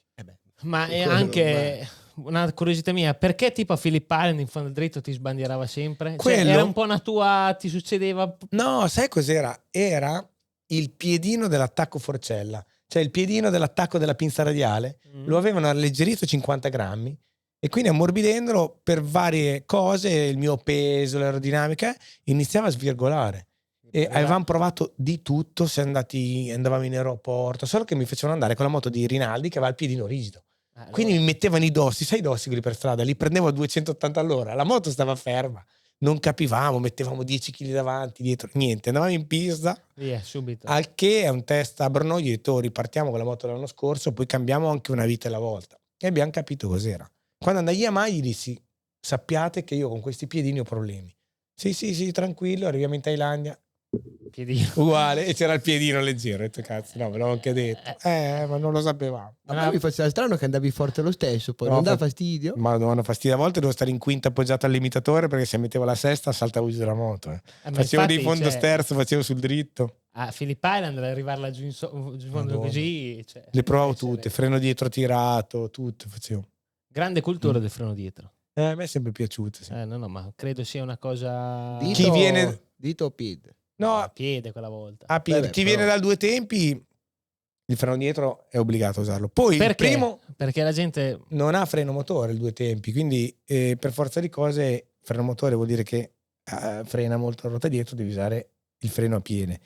[SPEAKER 2] Ma è anche una curiosità mia, perché tipo a Phillip Island in fondo dritto ti sbandierava sempre? Cioè, era un po' una tua, ti succedeva?
[SPEAKER 1] No, sai cos'era? Era il piedino dell'attacco forcella, cioè il piedino dell'attacco della pinza radiale, lo avevano alleggerito 50 grammi e quindi ammorbidendolo per varie cose, il mio peso, l'aerodinamica, iniziava a svirgolare. E avevamo provato di tutto, andavamo in aeroporto, solo che mi facevano andare con la moto di Rinaldi che aveva il piedino rigido. Allora. Quindi mi mettevano i dossi, sai i dossi quelli per strada, li prendevo a 280 all'ora, la moto stava ferma, non capivamo, mettevamo 10 kg davanti, dietro, niente, andavamo in pista,
[SPEAKER 2] subito.
[SPEAKER 1] Al che è un test a Brno, gli ho detto ripartiamo con la moto dell'anno scorso, poi cambiamo anche una vita alla volta. E abbiamo capito cos'era. Quando andai a Yamaha gli dissi, sappiate che io con questi piedini ho problemi. Sì, tranquillo, arriviamo in Thailandia.
[SPEAKER 2] Piedino.
[SPEAKER 1] Uguale, e c'era il piedino leggero. Ho detto, cazzo, no, me l'ho anche detto. Ma non lo sapevamo.
[SPEAKER 3] Ma mi faceva strano che andavi forte lo stesso, poi non dà fastidio?
[SPEAKER 1] Ma non fastidio, a volte devo stare in quinta appoggiato al limitatore, perché se mettevo la sesta saltavo giù dalla moto. Facevo dei fondo sterzo, facevo sul dritto.
[SPEAKER 2] A Phillip Island, arrivare laggiù in fondo così, cioè,
[SPEAKER 1] le provavo tutte, freno dietro tirato, tutto facevo.
[SPEAKER 2] Grande cultura del freno dietro.
[SPEAKER 1] A me è sempre piaciuto, sì.
[SPEAKER 2] No, ma credo sia una cosa.
[SPEAKER 3] Dito o piede?
[SPEAKER 1] No,
[SPEAKER 2] a piede quella volta.
[SPEAKER 1] A piede. Chi viene dal 2 tempi, il freno dietro è obbligato a usarlo. Poi
[SPEAKER 2] perché?
[SPEAKER 1] Il primo,
[SPEAKER 2] perché la gente
[SPEAKER 1] non ha freno motore il 2 tempi, quindi per forza di cose freno motore vuol dire che frena molto la ruota dietro, devi usare il freno a piede.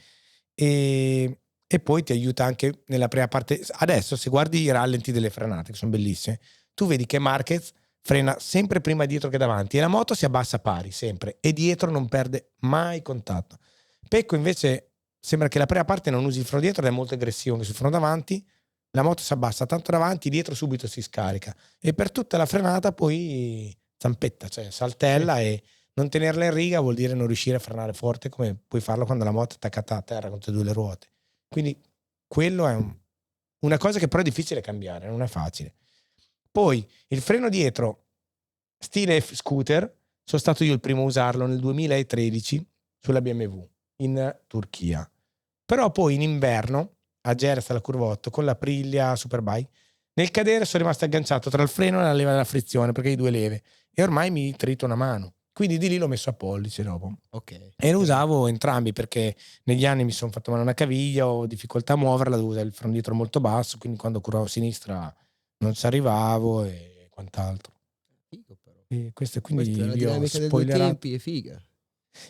[SPEAKER 1] E poi ti aiuta anche nella prima parte. Adesso se guardi i rallenti delle frenate, che sono bellissime, tu vedi che Marquez frena sempre prima dietro che davanti e la moto si abbassa pari sempre e dietro non perde mai contatto. Pecco invece sembra che la prima parte non usi il freno dietro ed è molto aggressivo anche sul freno davanti, la moto si abbassa tanto davanti, dietro subito si scarica e per tutta la frenata poi zampetta, cioè saltella, e non tenerla in riga vuol dire non riuscire a frenare forte come puoi farlo quando la moto è attaccata a terra con tutte e 2 le ruote. Quindi quello è una cosa che però è difficile cambiare, non è facile. Poi il freno dietro stile scooter, sono stato io il primo a usarlo nel 2013 sulla BMW in Turchia, però poi in inverno a Jerez alla curva 8 con l'Aprilia Superbike, nel cadere sono rimasto agganciato tra il freno e la leva della frizione, perché hai 2 leve e ormai mi trito una mano, quindi di lì l'ho messo a pollice dopo. E lo usavo entrambi perché negli anni mi sono fatto male una caviglia, ho difficoltà a muoverla, devo usare il freno dietro molto basso, quindi quando curvavo a sinistra non ci arrivavo e quant'altro.
[SPEAKER 3] Figo però.
[SPEAKER 1] E questo, quindi
[SPEAKER 3] questa è la dinamica dei 2 tempi, è figa.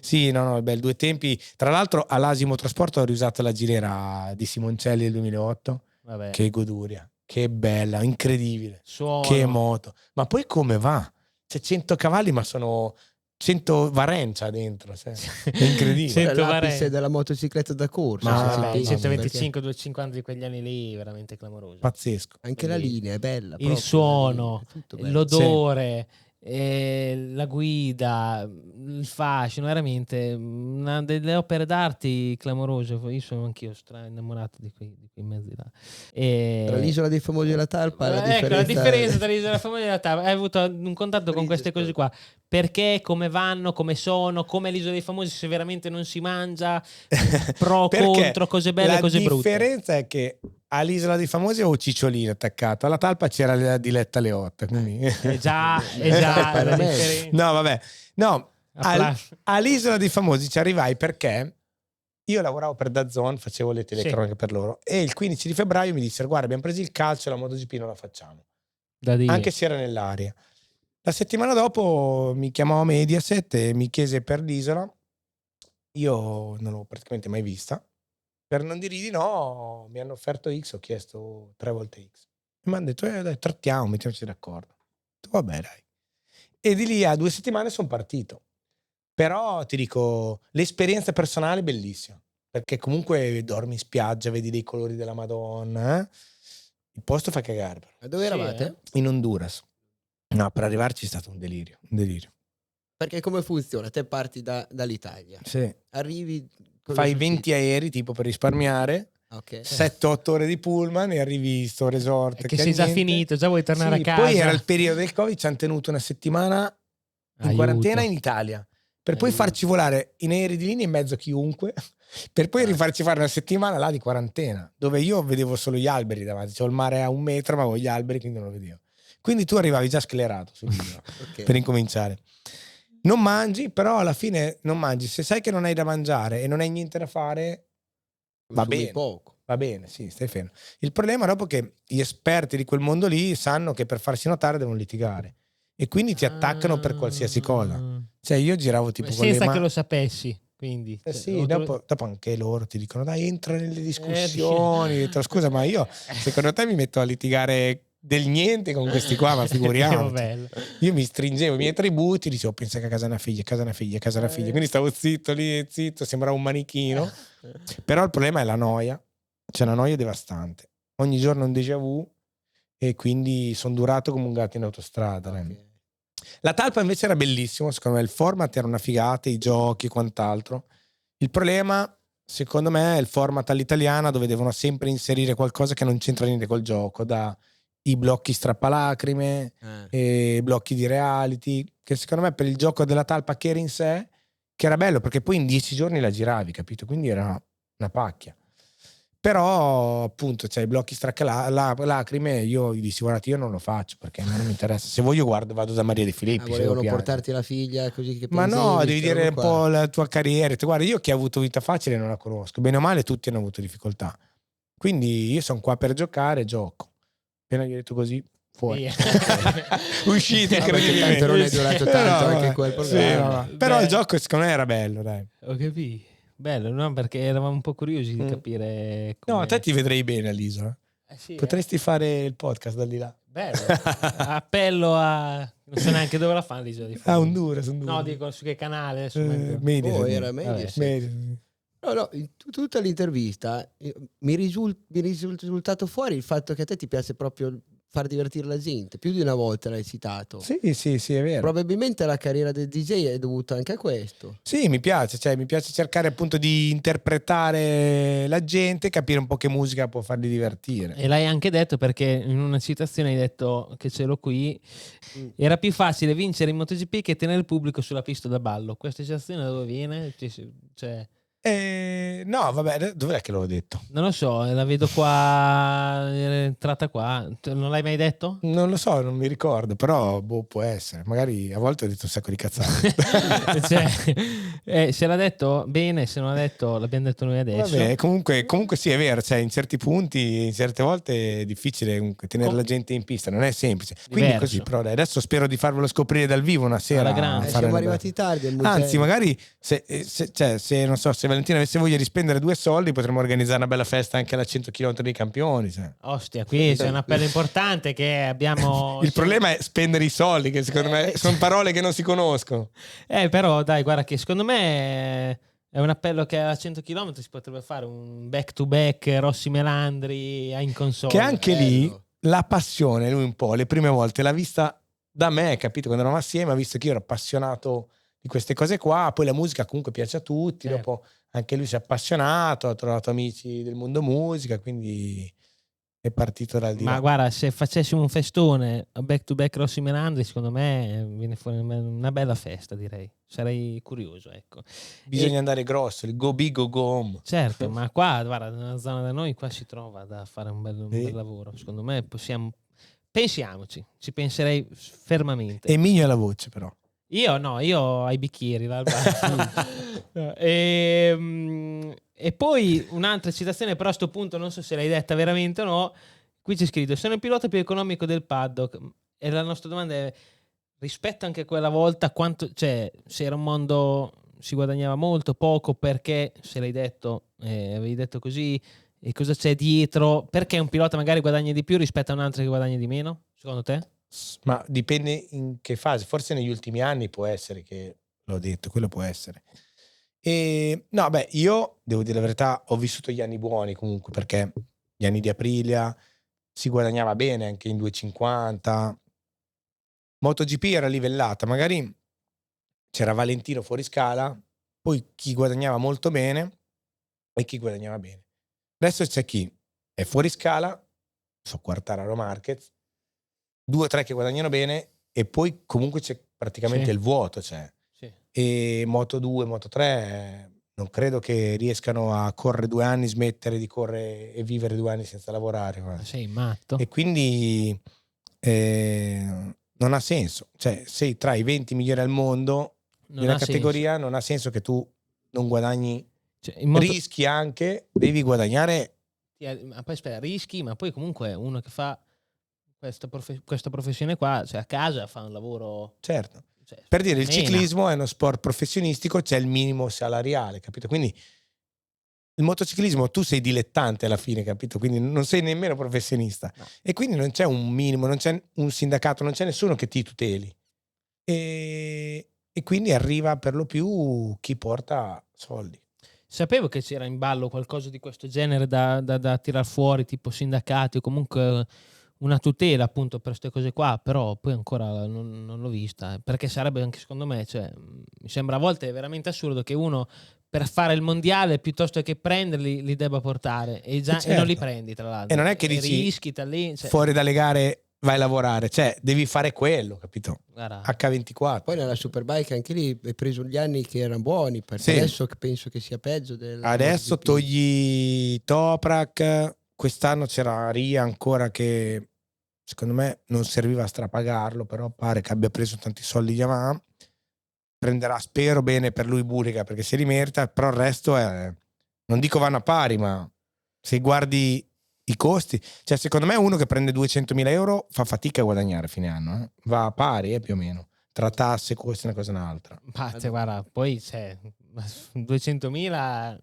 [SPEAKER 1] Sì, no, beh, il 2 tempi. Tra l'altro all'Asi Motorsport ho riusato la gilera di Simoncelli del 2008.
[SPEAKER 2] Vabbè.
[SPEAKER 1] Che goduria, che bella, incredibile.
[SPEAKER 2] Suono.
[SPEAKER 1] Che moto. Ma poi come va? c'è 100 cavalli, ma sono 100 Varenza dentro, cioè, è incredibile.
[SPEAKER 2] 100
[SPEAKER 3] l'apice
[SPEAKER 2] Varenza.
[SPEAKER 3] della motocicletta da corsa.
[SPEAKER 1] Ma
[SPEAKER 3] se
[SPEAKER 1] vabbè,
[SPEAKER 3] si pensa,
[SPEAKER 2] 125, 250 di quegli anni lì, veramente clamoroso.
[SPEAKER 1] Pazzesco.
[SPEAKER 3] anche la linea è bella.
[SPEAKER 2] Il
[SPEAKER 3] proprio,
[SPEAKER 2] suono,
[SPEAKER 3] la linea, è tutto bello.
[SPEAKER 2] l'odore, la guida, il fascino, veramente una delle opere d'arte clamorose. Io sono anch'io innamorato di quei mezzi là.
[SPEAKER 3] Tra l'isola dei famosi e la talpa la
[SPEAKER 2] ecco, la
[SPEAKER 3] differenza
[SPEAKER 2] differenza tra l'isola famosa e la talpa. Hai avuto un contatto con queste cose qua? Perché, come vanno, come sono, come l'isola dei famosi, se veramente non si mangia, pro,
[SPEAKER 1] Perché
[SPEAKER 2] contro, cose belle, cose brutte.
[SPEAKER 1] La differenza è che all'Isola dei Famosi avevo Cicciolino attaccato, alla talpa c'era la Diletta Leotta, quindi...
[SPEAKER 2] È già la differenza.
[SPEAKER 1] No, vabbè. No,
[SPEAKER 2] Applauso. Da dire.
[SPEAKER 1] Anche se era nell'aria. La settimana dopo mi chiamò Mediaset e mi chiese per l'isola. Io non l'avevo praticamente mai vista. Per non dire di no, mi hanno offerto X, ho chiesto 3 volte X. E mi hanno detto, dai, trattiamo, mettiamoci d'accordo. Ho detto, vabbè, dai. E di lì a 2 settimane sono partito. Però ti dico, l'esperienza personale è bellissima. Perché comunque dormi in spiaggia, vedi dei colori della Madonna. Il posto fa cagare. Però.
[SPEAKER 3] Ma dove eravate?
[SPEAKER 1] In Honduras. No, per arrivarci è stato un delirio.
[SPEAKER 3] Perché come funziona? Te parti dall'Italia,
[SPEAKER 1] Sì.
[SPEAKER 3] arrivi, cosa
[SPEAKER 1] Fai
[SPEAKER 3] succede?
[SPEAKER 1] 20 aerei tipo per risparmiare,
[SPEAKER 3] Ok.
[SPEAKER 1] 7-8 ore di pullman e arrivi in sto resort.
[SPEAKER 2] Che sei già
[SPEAKER 1] niente.
[SPEAKER 2] finito, già vuoi tornare
[SPEAKER 1] Sì,
[SPEAKER 2] a casa.
[SPEAKER 1] Poi era il periodo del Covid, ci hanno tenuto una settimana in
[SPEAKER 2] Aiuto.
[SPEAKER 1] quarantena in Italia, per poi
[SPEAKER 2] Aiuto.
[SPEAKER 1] farci volare in aerei di linea in mezzo a chiunque, per poi rifarci fare una settimana là di quarantena, dove io vedevo solo gli alberi davanti, c'ho il mare a 1 metro ma avevo gli alberi, quindi non lo vedevo. Quindi tu arrivavi già sclerato sull'isola
[SPEAKER 3] Ok.
[SPEAKER 1] per incominciare. Non mangi, però alla fine non mangi. Se sai che non hai da mangiare e non hai niente da fare, va
[SPEAKER 3] Consumi
[SPEAKER 1] bene.
[SPEAKER 3] poco.
[SPEAKER 1] Va bene, sì, stai fermo. Il problema dopo è che gli esperti di quel mondo lì sanno che per farsi notare devono litigare e quindi ti attaccano per qualsiasi cosa. Cioè io giravo tipo con le
[SPEAKER 2] senza che
[SPEAKER 1] mani.
[SPEAKER 2] lo sapessi, quindi.
[SPEAKER 1] Sì, dopo anche loro ti dicono dai, entra nelle discussioni. Ho detto, scusa, ma io secondo te mi metto a litigare del niente con questi qua, ma figuriamoci. Io mi stringevo i miei attributi, dicevo pensa che a casa è una figlia, quindi stavo zitto lì, zitto, sembrava un manichino. Però il problema è la noia, c'è una noia devastante, ogni giorno un déjà vu e quindi sono durato come un gatto in autostrada.
[SPEAKER 3] Ok.
[SPEAKER 1] La talpa invece era bellissimo, secondo me il format era una figata, i giochi e quant'altro. Il problema secondo me è il format all'italiana, dove devono sempre inserire qualcosa che non c'entra niente col gioco, da i blocchi strappalacrime, e blocchi di reality, che secondo me per il gioco della talpa che era in sé, che era bello perché poi in 10 giorni la giravi, capito? Quindi era una pacchia. Però appunto i blocchi strappalacrime, io gli dissi guarda, io non lo faccio perché non mi interessa, se voglio vado da Maria De Filippi.
[SPEAKER 3] Volevano portarti la figlia così che
[SPEAKER 1] ma no,
[SPEAKER 3] pensavi,
[SPEAKER 1] devi dire un po' la tua carriera. Guarda, io che ho avuto vita facile non la conosco, bene o male tutti hanno avuto difficoltà, quindi io sono qua per giocare e gioco. Appena gli ho detto così, fuori. Uscite,
[SPEAKER 3] perché tanto non è durato tanto anche quel programma.
[SPEAKER 1] Però il gioco secondo me era bello, dai.
[SPEAKER 2] Ho capito. Bello, no? Perché eravamo un po' curiosi di capire come...
[SPEAKER 1] No, a te ti vedrei bene all'isola.
[SPEAKER 2] Sì,
[SPEAKER 1] potresti fare il podcast da lì là.
[SPEAKER 2] Bello. Appello a... non so neanche dove la fanno l'isola di Famosi.
[SPEAKER 1] Honduras.
[SPEAKER 2] No, dico su che canale adesso.
[SPEAKER 3] Era Mediaset. No, in tutta l'intervista mi è risultato fuori il fatto che a te ti piace proprio far divertire la gente. Più di una volta l'hai citato.
[SPEAKER 1] Sì, è vero.
[SPEAKER 3] Probabilmente la carriera del DJ è dovuta anche a questo.
[SPEAKER 1] Sì, mi piace cercare appunto di interpretare la gente, capire un po' che musica può farli divertire.
[SPEAKER 2] E l'hai anche detto perché in una citazione hai detto, che ce l'ho qui, era più facile vincere in MotoGP che tenere il pubblico sulla pista da ballo. Questa citazione da dove viene? Cioè...
[SPEAKER 1] no, vabbè, dov'è che l'ho detto?
[SPEAKER 2] Non lo so, la vedo qua, è entrata qua. Non l'hai mai detto?
[SPEAKER 1] Non lo so, non mi ricordo, però può essere. Magari a volte ho detto un sacco di cazzate.
[SPEAKER 2] Se l'ha detto bene, se non l'ha detto l'abbiamo detto noi adesso.
[SPEAKER 1] Vabbè, comunque sì, è vero, in certi punti, in certe volte è difficile tenere la gente in pista, non è semplice. Quindi
[SPEAKER 2] Diverso.
[SPEAKER 1] così, però dai, adesso spero di farvelo scoprire dal vivo una sera.
[SPEAKER 3] Siamo arrivati tardi.
[SPEAKER 1] Anzi, magari se non so, se Valentina avesse voglia di spendere 2 soldi potremmo organizzare una bella festa anche alla 100 km dei campioni. Cioè.
[SPEAKER 2] Ostia, qui c'è un appello importante che abbiamo...
[SPEAKER 1] Il problema è spendere i soldi, che secondo me sono parole che non si conoscono.
[SPEAKER 2] Però dai, guarda che secondo me è un appello che a 100 km si potrebbe fare un back-to-back Rossi Melandri in console.
[SPEAKER 1] Che anche lì la passione, lui un po', le prime volte l'ha vista da me, capito? Quando eravamo assieme, ha visto che io ero appassionato di queste cose qua, poi la musica comunque piace a tutti, dopo anche lui si è appassionato, ha trovato amici del mondo musica, quindi è partito dal di là.
[SPEAKER 2] Ma guarda, se facessimo un festone back to back Rossi Melandri, secondo me viene fuori una bella festa, direi. Sarei curioso, ecco.
[SPEAKER 1] Bisogna andare grosso, il go big o go home.
[SPEAKER 2] Certo, ma qua, guarda, nella zona da noi qua si trova da fare un bel lavoro. Secondo me pensiamoci, ci penserei fermamente.
[SPEAKER 1] Emilio alla voce però.
[SPEAKER 2] Io ai bicchieri e poi un'altra citazione, però a sto punto non so se l'hai detta veramente o no. Qui c'è scritto: sono il pilota più economico del paddock, e la nostra domanda è, rispetto anche a quella volta, quanto, cioè, se era un mondo si guadagnava molto, poco, perché se l'hai detto, avevi detto così, e cosa c'è dietro, perché un pilota magari guadagna di più rispetto a un altro che guadagna di meno, secondo te?
[SPEAKER 1] Ma dipende in che fase, forse negli ultimi anni può essere che l'ho detto, quello può essere. No, beh, io devo dire la verità, ho vissuto gli anni buoni comunque, perché gli anni di Aprilia si guadagnava bene anche in 250. MotoGP era livellata, magari c'era Valentino fuori scala, poi chi guadagnava molto bene e chi guadagnava bene. Adesso c'è chi è fuori scala, so Quartararo, Marquez, 2 o 3 che guadagnano bene, e poi comunque c'è praticamente il vuoto, c'è. Sì. E Moto 2, Moto 3 non credo che riescano a correre 2 anni, smettere di correre e vivere 2 anni senza lavorare.
[SPEAKER 2] Ma sei matto.
[SPEAKER 1] E quindi non ha senso. Cioè, sei tra i 20 migliori al mondo nella categoria, senso. Non ha senso che tu non guadagni, cioè, rischi anche, devi guadagnare.
[SPEAKER 2] Ma poi aspetta, rischi, ma poi comunque uno che fa questa professione qua, cioè a casa fa un lavoro.
[SPEAKER 1] Certo. Cioè, per dire, il ciclismo è uno sport professionistico, c'è il minimo salariale, capito? Quindi il motociclismo tu sei dilettante alla fine, capito? Quindi non sei nemmeno professionista. No. E quindi non c'è un minimo, non c'è un sindacato, non c'è nessuno che ti tuteli. E quindi arriva per lo più chi porta soldi.
[SPEAKER 2] Sapevo che c'era in ballo qualcosa di questo genere da tirar fuori, tipo sindacati o comunque una tutela appunto per queste cose qua, però poi ancora non l'ho vista, perché sarebbe anche secondo me, cioè, mi sembra a volte veramente assurdo che uno per fare il mondiale piuttosto che prenderli li debba portare e non li prendi, tra l'altro.
[SPEAKER 1] E non è che dici
[SPEAKER 2] rischi lì, cioè,
[SPEAKER 1] fuori dalle gare vai a lavorare, cioè devi fare quello, capito? H24.
[SPEAKER 3] Poi nella Superbike anche lì hai preso gli anni che erano buoni, perché adesso penso che sia peggio
[SPEAKER 1] adesso togli Toprak, quest'anno c'era Ria ancora che secondo me non serviva a strapagarlo, però pare che abbia preso tanti soldi Yamaha. Prenderà, spero bene per lui, Burica, perché si rimerita, però il resto è, non dico vanno a pari, ma se guardi i costi, cioè secondo me uno che prende 200.000 euro fa fatica a guadagnare a fine anno, va a pari più o meno, tra tasse, costi, una cosa e un'altra.
[SPEAKER 2] Guarda, poi 200.000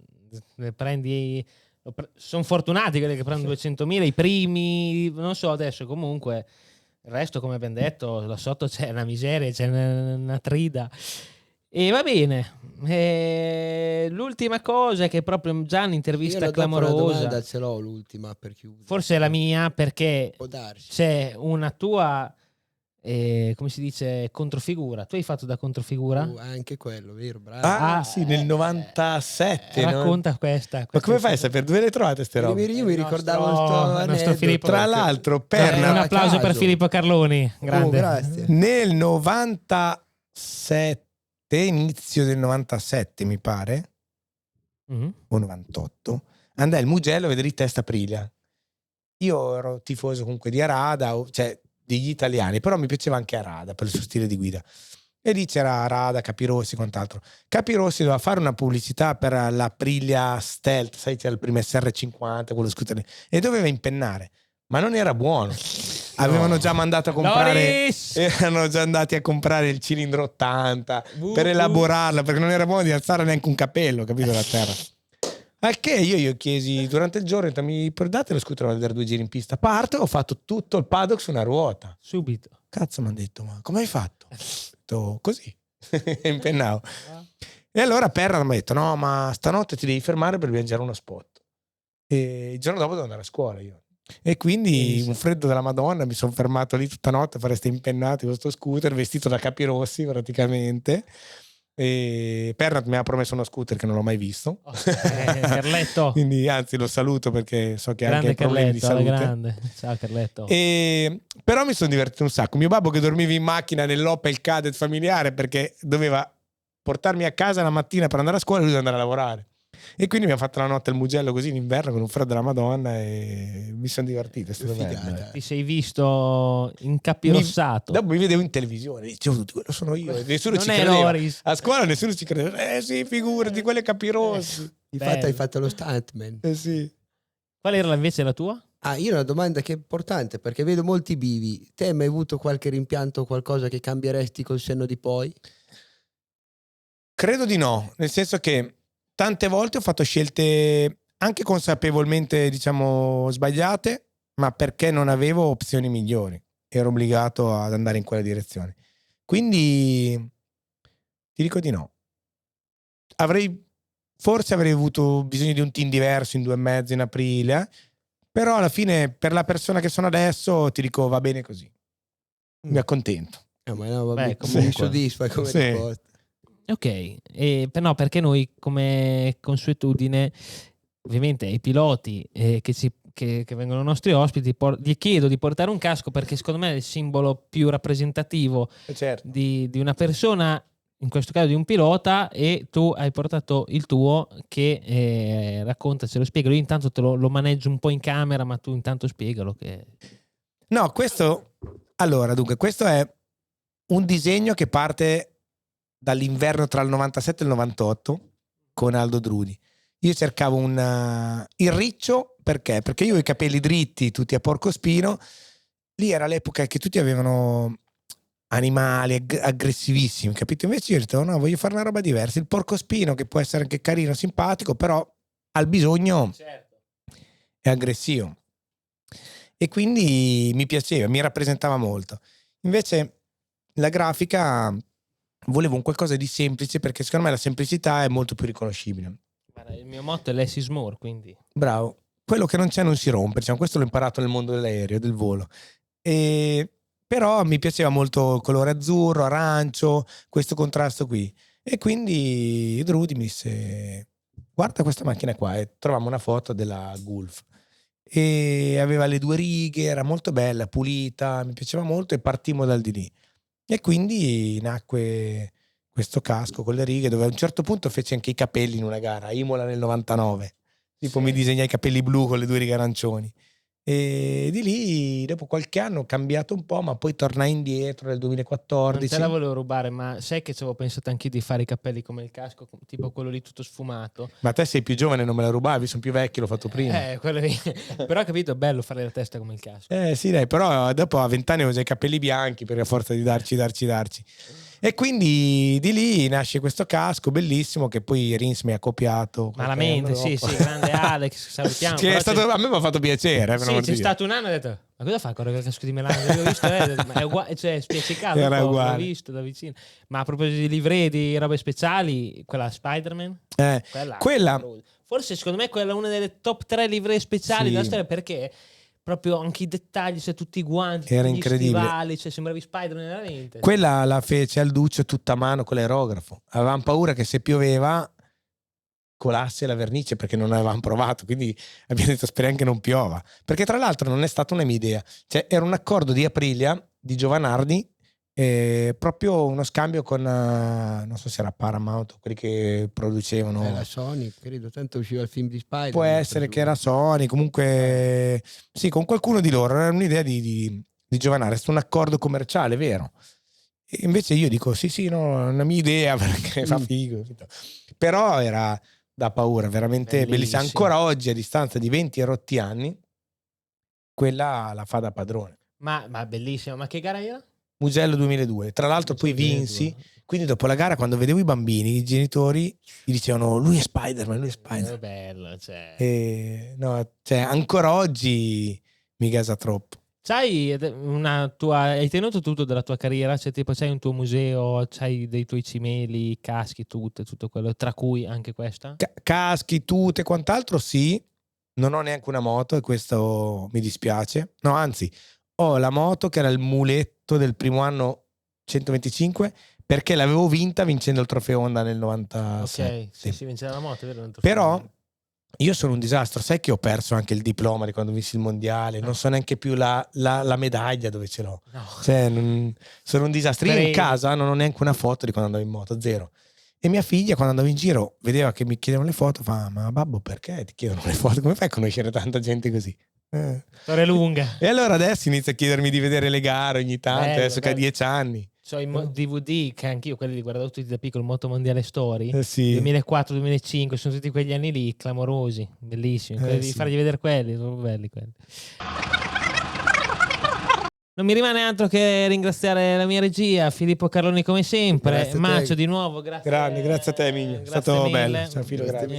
[SPEAKER 2] ne prendi, sono fortunati quelli che prendono 200.000, i primi, non so adesso, comunque il resto, come abbiamo detto, là sotto c'è una miseria, c'è una trida. E va bene. L'ultima cosa che è proprio già un'intervista clamorosa.
[SPEAKER 3] Una domanda ce l'ho, l'ultima per chiudere.
[SPEAKER 2] Forse è la mia, perché
[SPEAKER 3] può darsi.
[SPEAKER 2] C'è una tua come si dice, controfigura. Tu hai fatto da controfigura?
[SPEAKER 3] Anche quello, vero? Bravo.
[SPEAKER 1] Sì, nel 97.
[SPEAKER 2] Racconta questa.
[SPEAKER 1] Ma come fai a sapere? Dove le trovate ste robe?
[SPEAKER 3] Io mi ricordavo il nostro
[SPEAKER 2] Filippo.
[SPEAKER 1] Tra l'altro,
[SPEAKER 2] un applauso per Filippo Carloni. Grande.
[SPEAKER 3] Grazie.
[SPEAKER 1] Nel 97, inizio del 97 mi pare, o 98, andai al Mugello a vedere i test Aprilia. Io ero tifoso comunque di Arada, cioè degli italiani, però mi piaceva anche Arada per il suo stile di guida. E lì c'era Arada, Capirossi, quant'altro. Capirossi doveva fare una pubblicità per l'Aprilia Stealth, sai, c'era il primo SR50, quello scooter, e doveva impennare, ma non era buono. Avevano già mandato a comprare, erano già andati a comprare il cilindro 80 per elaborarla, perché non era buono di alzare neanche un capello, capito, da terra. Al che io chiesi durante il giorno, mi date lo scooter a vedere 2 giri in pista? Parto, ho fatto tutto il paddock su una ruota.
[SPEAKER 2] Subito.
[SPEAKER 1] Cazzo, mi hanno detto, ma come hai fatto? Ho detto, così, impennavo. E allora Perra mi ha detto, no, ma stanotte ti devi fermare per viaggiare uno spot. E il giorno dopo devo andare a scuola io. E quindi un freddo della Madonna, mi sono fermato lì tutta notte a fare ste impennate con sto scooter, vestito da Capirossi praticamente. E Pernat mi ha promesso uno scooter che non l'ho mai visto.
[SPEAKER 2] Carletto.
[SPEAKER 1] Quindi anzi lo saluto perché so che ha
[SPEAKER 2] Grande
[SPEAKER 1] anche problemi di
[SPEAKER 2] Carletto,
[SPEAKER 1] salute.
[SPEAKER 2] grande. Ciao Carletto.
[SPEAKER 1] Però mi sono divertito un sacco. Mio babbo che dormiva in macchina nell'Opel Kadett familiare perché doveva portarmi a casa la mattina per andare a scuola e lui deve andare a lavorare. E quindi mi ha fatto la notte al Mugello così in inverno con un freddo della Madonna e mi sono divertito. È stato bello.
[SPEAKER 2] Ti sei visto incapirossato.
[SPEAKER 1] Dopo mi vedevo in televisione, dicevo tutti, quello sono io. Nessuno
[SPEAKER 2] non
[SPEAKER 1] ci
[SPEAKER 2] è
[SPEAKER 1] credeva.
[SPEAKER 2] Loris.
[SPEAKER 1] A scuola nessuno ci credeva. Sì, figurati, quelle Capirossi.
[SPEAKER 3] Infatti hai fatto lo stuntman.
[SPEAKER 1] Sì.
[SPEAKER 2] Qual era invece la tua?
[SPEAKER 3] Io ho una domanda che è importante perché vedo molti bivi. Te hai mai avuto qualche rimpianto o qualcosa che cambieresti col senno di poi?
[SPEAKER 1] Credo di no, nel senso che tante volte ho fatto scelte anche consapevolmente, diciamo, sbagliate, ma perché non avevo opzioni migliori. Ero obbligato ad andare in quella direzione. Quindi ti dico di no. Forse avrei avuto bisogno di un team diverso in 2,5 in aprile, però alla fine per la persona che sono adesso ti dico va bene così. Mi accontento.
[SPEAKER 3] Ma no,
[SPEAKER 2] comunque
[SPEAKER 3] mi soddisfa come risposta.
[SPEAKER 2] Ok, no, perché noi come consuetudine, ovviamente ai piloti che vengono nostri ospiti, gli chiedo di portare un casco perché secondo me è il simbolo più rappresentativo
[SPEAKER 1] certo.
[SPEAKER 2] di una persona, in questo caso di un pilota, e tu hai portato il tuo che racconta, se lo spiega. Io intanto te lo maneggio un po' in camera, ma tu intanto spiegalo.
[SPEAKER 1] No, questo è un disegno che parte dall'inverno tra il 97 e il 98 con Aldo Drudi. Io cercavo il riccio perché io ho i capelli dritti tutti a porcospino. Lì era l'epoca che tutti avevano animali aggressivissimi, capito? Invece io ho detto no, voglio fare una roba diversa, il porcospino che può essere anche carino, simpatico, però al bisogno è aggressivo. E quindi mi piaceva, mi rappresentava molto. Invece la grafica volevo un qualcosa di semplice perché secondo me la semplicità è molto più riconoscibile.
[SPEAKER 2] Il mio motto è less is more, quindi.
[SPEAKER 1] Bravo. Quello che non c'è non si rompe, diciamo, questo l'ho imparato nel mondo dell'aereo, del volo. Però mi piaceva molto il colore azzurro, arancio, questo contrasto qui. E quindi Drudi mi disse guarda questa macchina qua, e trovammo una foto della Gulf. E aveva le 2 righe, era molto bella, pulita, mi piaceva molto e partimmo dal di lì. E quindi nacque questo casco con le righe, dove a un certo punto fece anche i capelli in una gara, a Imola nel 99. Tipo mi disegnai i capelli blu con le 2 righe arancioni. E di lì, dopo qualche anno, ho cambiato un po', ma poi tornai indietro nel 2014.
[SPEAKER 2] Non te la volevo rubare, ma sai che ci avevo pensato anch'io di fare i capelli come il casco, tipo quello lì tutto sfumato.
[SPEAKER 1] Ma te sei più giovane, non me la rubavi, sono più vecchio, l'ho fatto prima.
[SPEAKER 2] Quello lì. Però ho capito, è bello fare la testa come il casco.
[SPEAKER 1] Sì, dai, però dopo a 20 anni ho già i capelli bianchi per la forza di darci. E quindi di lì nasce questo casco bellissimo che poi Rins mi ha copiato.
[SPEAKER 2] Malamente, sì, grande Alex, salutiamo.
[SPEAKER 1] A me mi ha fatto piacere.
[SPEAKER 2] Sì, c'è stato un anno e ho detto, ma cosa fa con il casco di Melano? L'ho visto, ma è uguale, cioè spiaccicato,
[SPEAKER 1] era uguale.
[SPEAKER 2] L'ho visto da vicino. Ma a proposito di livree, di robe speciali, quella Spider-Man?
[SPEAKER 1] Quella...
[SPEAKER 2] Forse secondo me quella è una delle top 3 livree speciali della storia, perché proprio anche i dettagli, cioè tutti i guanti,
[SPEAKER 1] era
[SPEAKER 2] tutti
[SPEAKER 1] incredibile.
[SPEAKER 2] Gli stivali, cioè sembravi Spider-Man veramente.
[SPEAKER 1] Quella la fece Alduccio tutta a mano con l'aerografo. Avevamo paura che se pioveva colasse la vernice perché non avevamo provato, quindi abbiamo detto speriamo che non piova, perché tra l'altro non è stata una mia idea, cioè era un accordo di Aprilia di Giovanardi, proprio uno scambio con non so se era Paramount o quelli che producevano
[SPEAKER 3] la Sony, credo, tanto usciva il film di Spider-Man.
[SPEAKER 1] Può essere che era Sony, comunque sì, con qualcuno di loro, era un'idea di Giovanardi, è stato un accordo commerciale, vero? E invece io dico sì, no, è una mia idea perché fa figo, però era da paura, veramente bellissima. Ancora oggi, a distanza di 20 e rotti anni, quella la fa da padrone.
[SPEAKER 2] Ma bellissima, ma che gara era?
[SPEAKER 1] Mugello 2002. Tra l'altro poi vinsi Quindi dopo la gara, quando vedevo i bambini, i genitori gli dicevano lui è Spider-Man, lui è Spider-Man.
[SPEAKER 2] È bello, cioè.
[SPEAKER 1] E, no, cioè, ancora oggi mi gasa troppo.
[SPEAKER 2] C'hai hai tenuto tutto della tua carriera? Cioè, tipo, c'hai un tuo museo, c'hai dei tuoi cimeli, caschi, tutto quello, tra cui anche questa?
[SPEAKER 1] Caschi, tute, quant'altro sì. Non ho neanche una moto e questo mi dispiace. No, anzi, ho la moto che era il muletto del primo anno 125 perché l'avevo vinta vincendo il trofeo Honda nel 96.
[SPEAKER 2] Ok, sì, si vinceva la moto, vero?
[SPEAKER 1] Però io sono un disastro, sai che ho perso anche il diploma di quando vinsi il mondiale, non so neanche più la medaglia dove ce l'ho.
[SPEAKER 2] No.
[SPEAKER 1] Cioè, sono un disastro. Io in casa non ho neanche una foto di quando andavo in moto, zero. E mia figlia, quando andavo in giro, vedeva che mi chiedevano le foto, fa: ma babbo, perché ti chiedono le foto? Come fai a conoscere tanta gente così?
[SPEAKER 2] Storia lunga.
[SPEAKER 1] E allora adesso inizia a chiedermi di vedere le gare ogni tanto,
[SPEAKER 2] Bello,
[SPEAKER 1] adesso che ha 10 anni.
[SPEAKER 2] So i DVD che anch'io quelli li guardavo tutti da piccolo, Moto Mondiale Story,
[SPEAKER 1] Sì.
[SPEAKER 2] 2004-2005, sono tutti quegli anni lì clamorosi, bellissimi, devi
[SPEAKER 1] sì.
[SPEAKER 2] fargli vedere quelli, sono belli quelli. Non mi rimane altro che ringraziare la mia regia, Filippo Carloni come sempre, Macio di nuovo, grazie.
[SPEAKER 1] Grande, grazie a te Emilio, è stato bello. Ciao Filo,
[SPEAKER 2] grazie.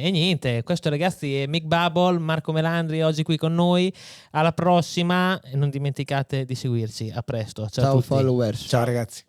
[SPEAKER 2] E niente, questo ragazzi è Mick Bubble, Marco Melandri oggi qui con noi, alla prossima e non dimenticate di seguirci, a presto, ciao a tutti.
[SPEAKER 3] Followers.
[SPEAKER 1] Ciao ragazzi.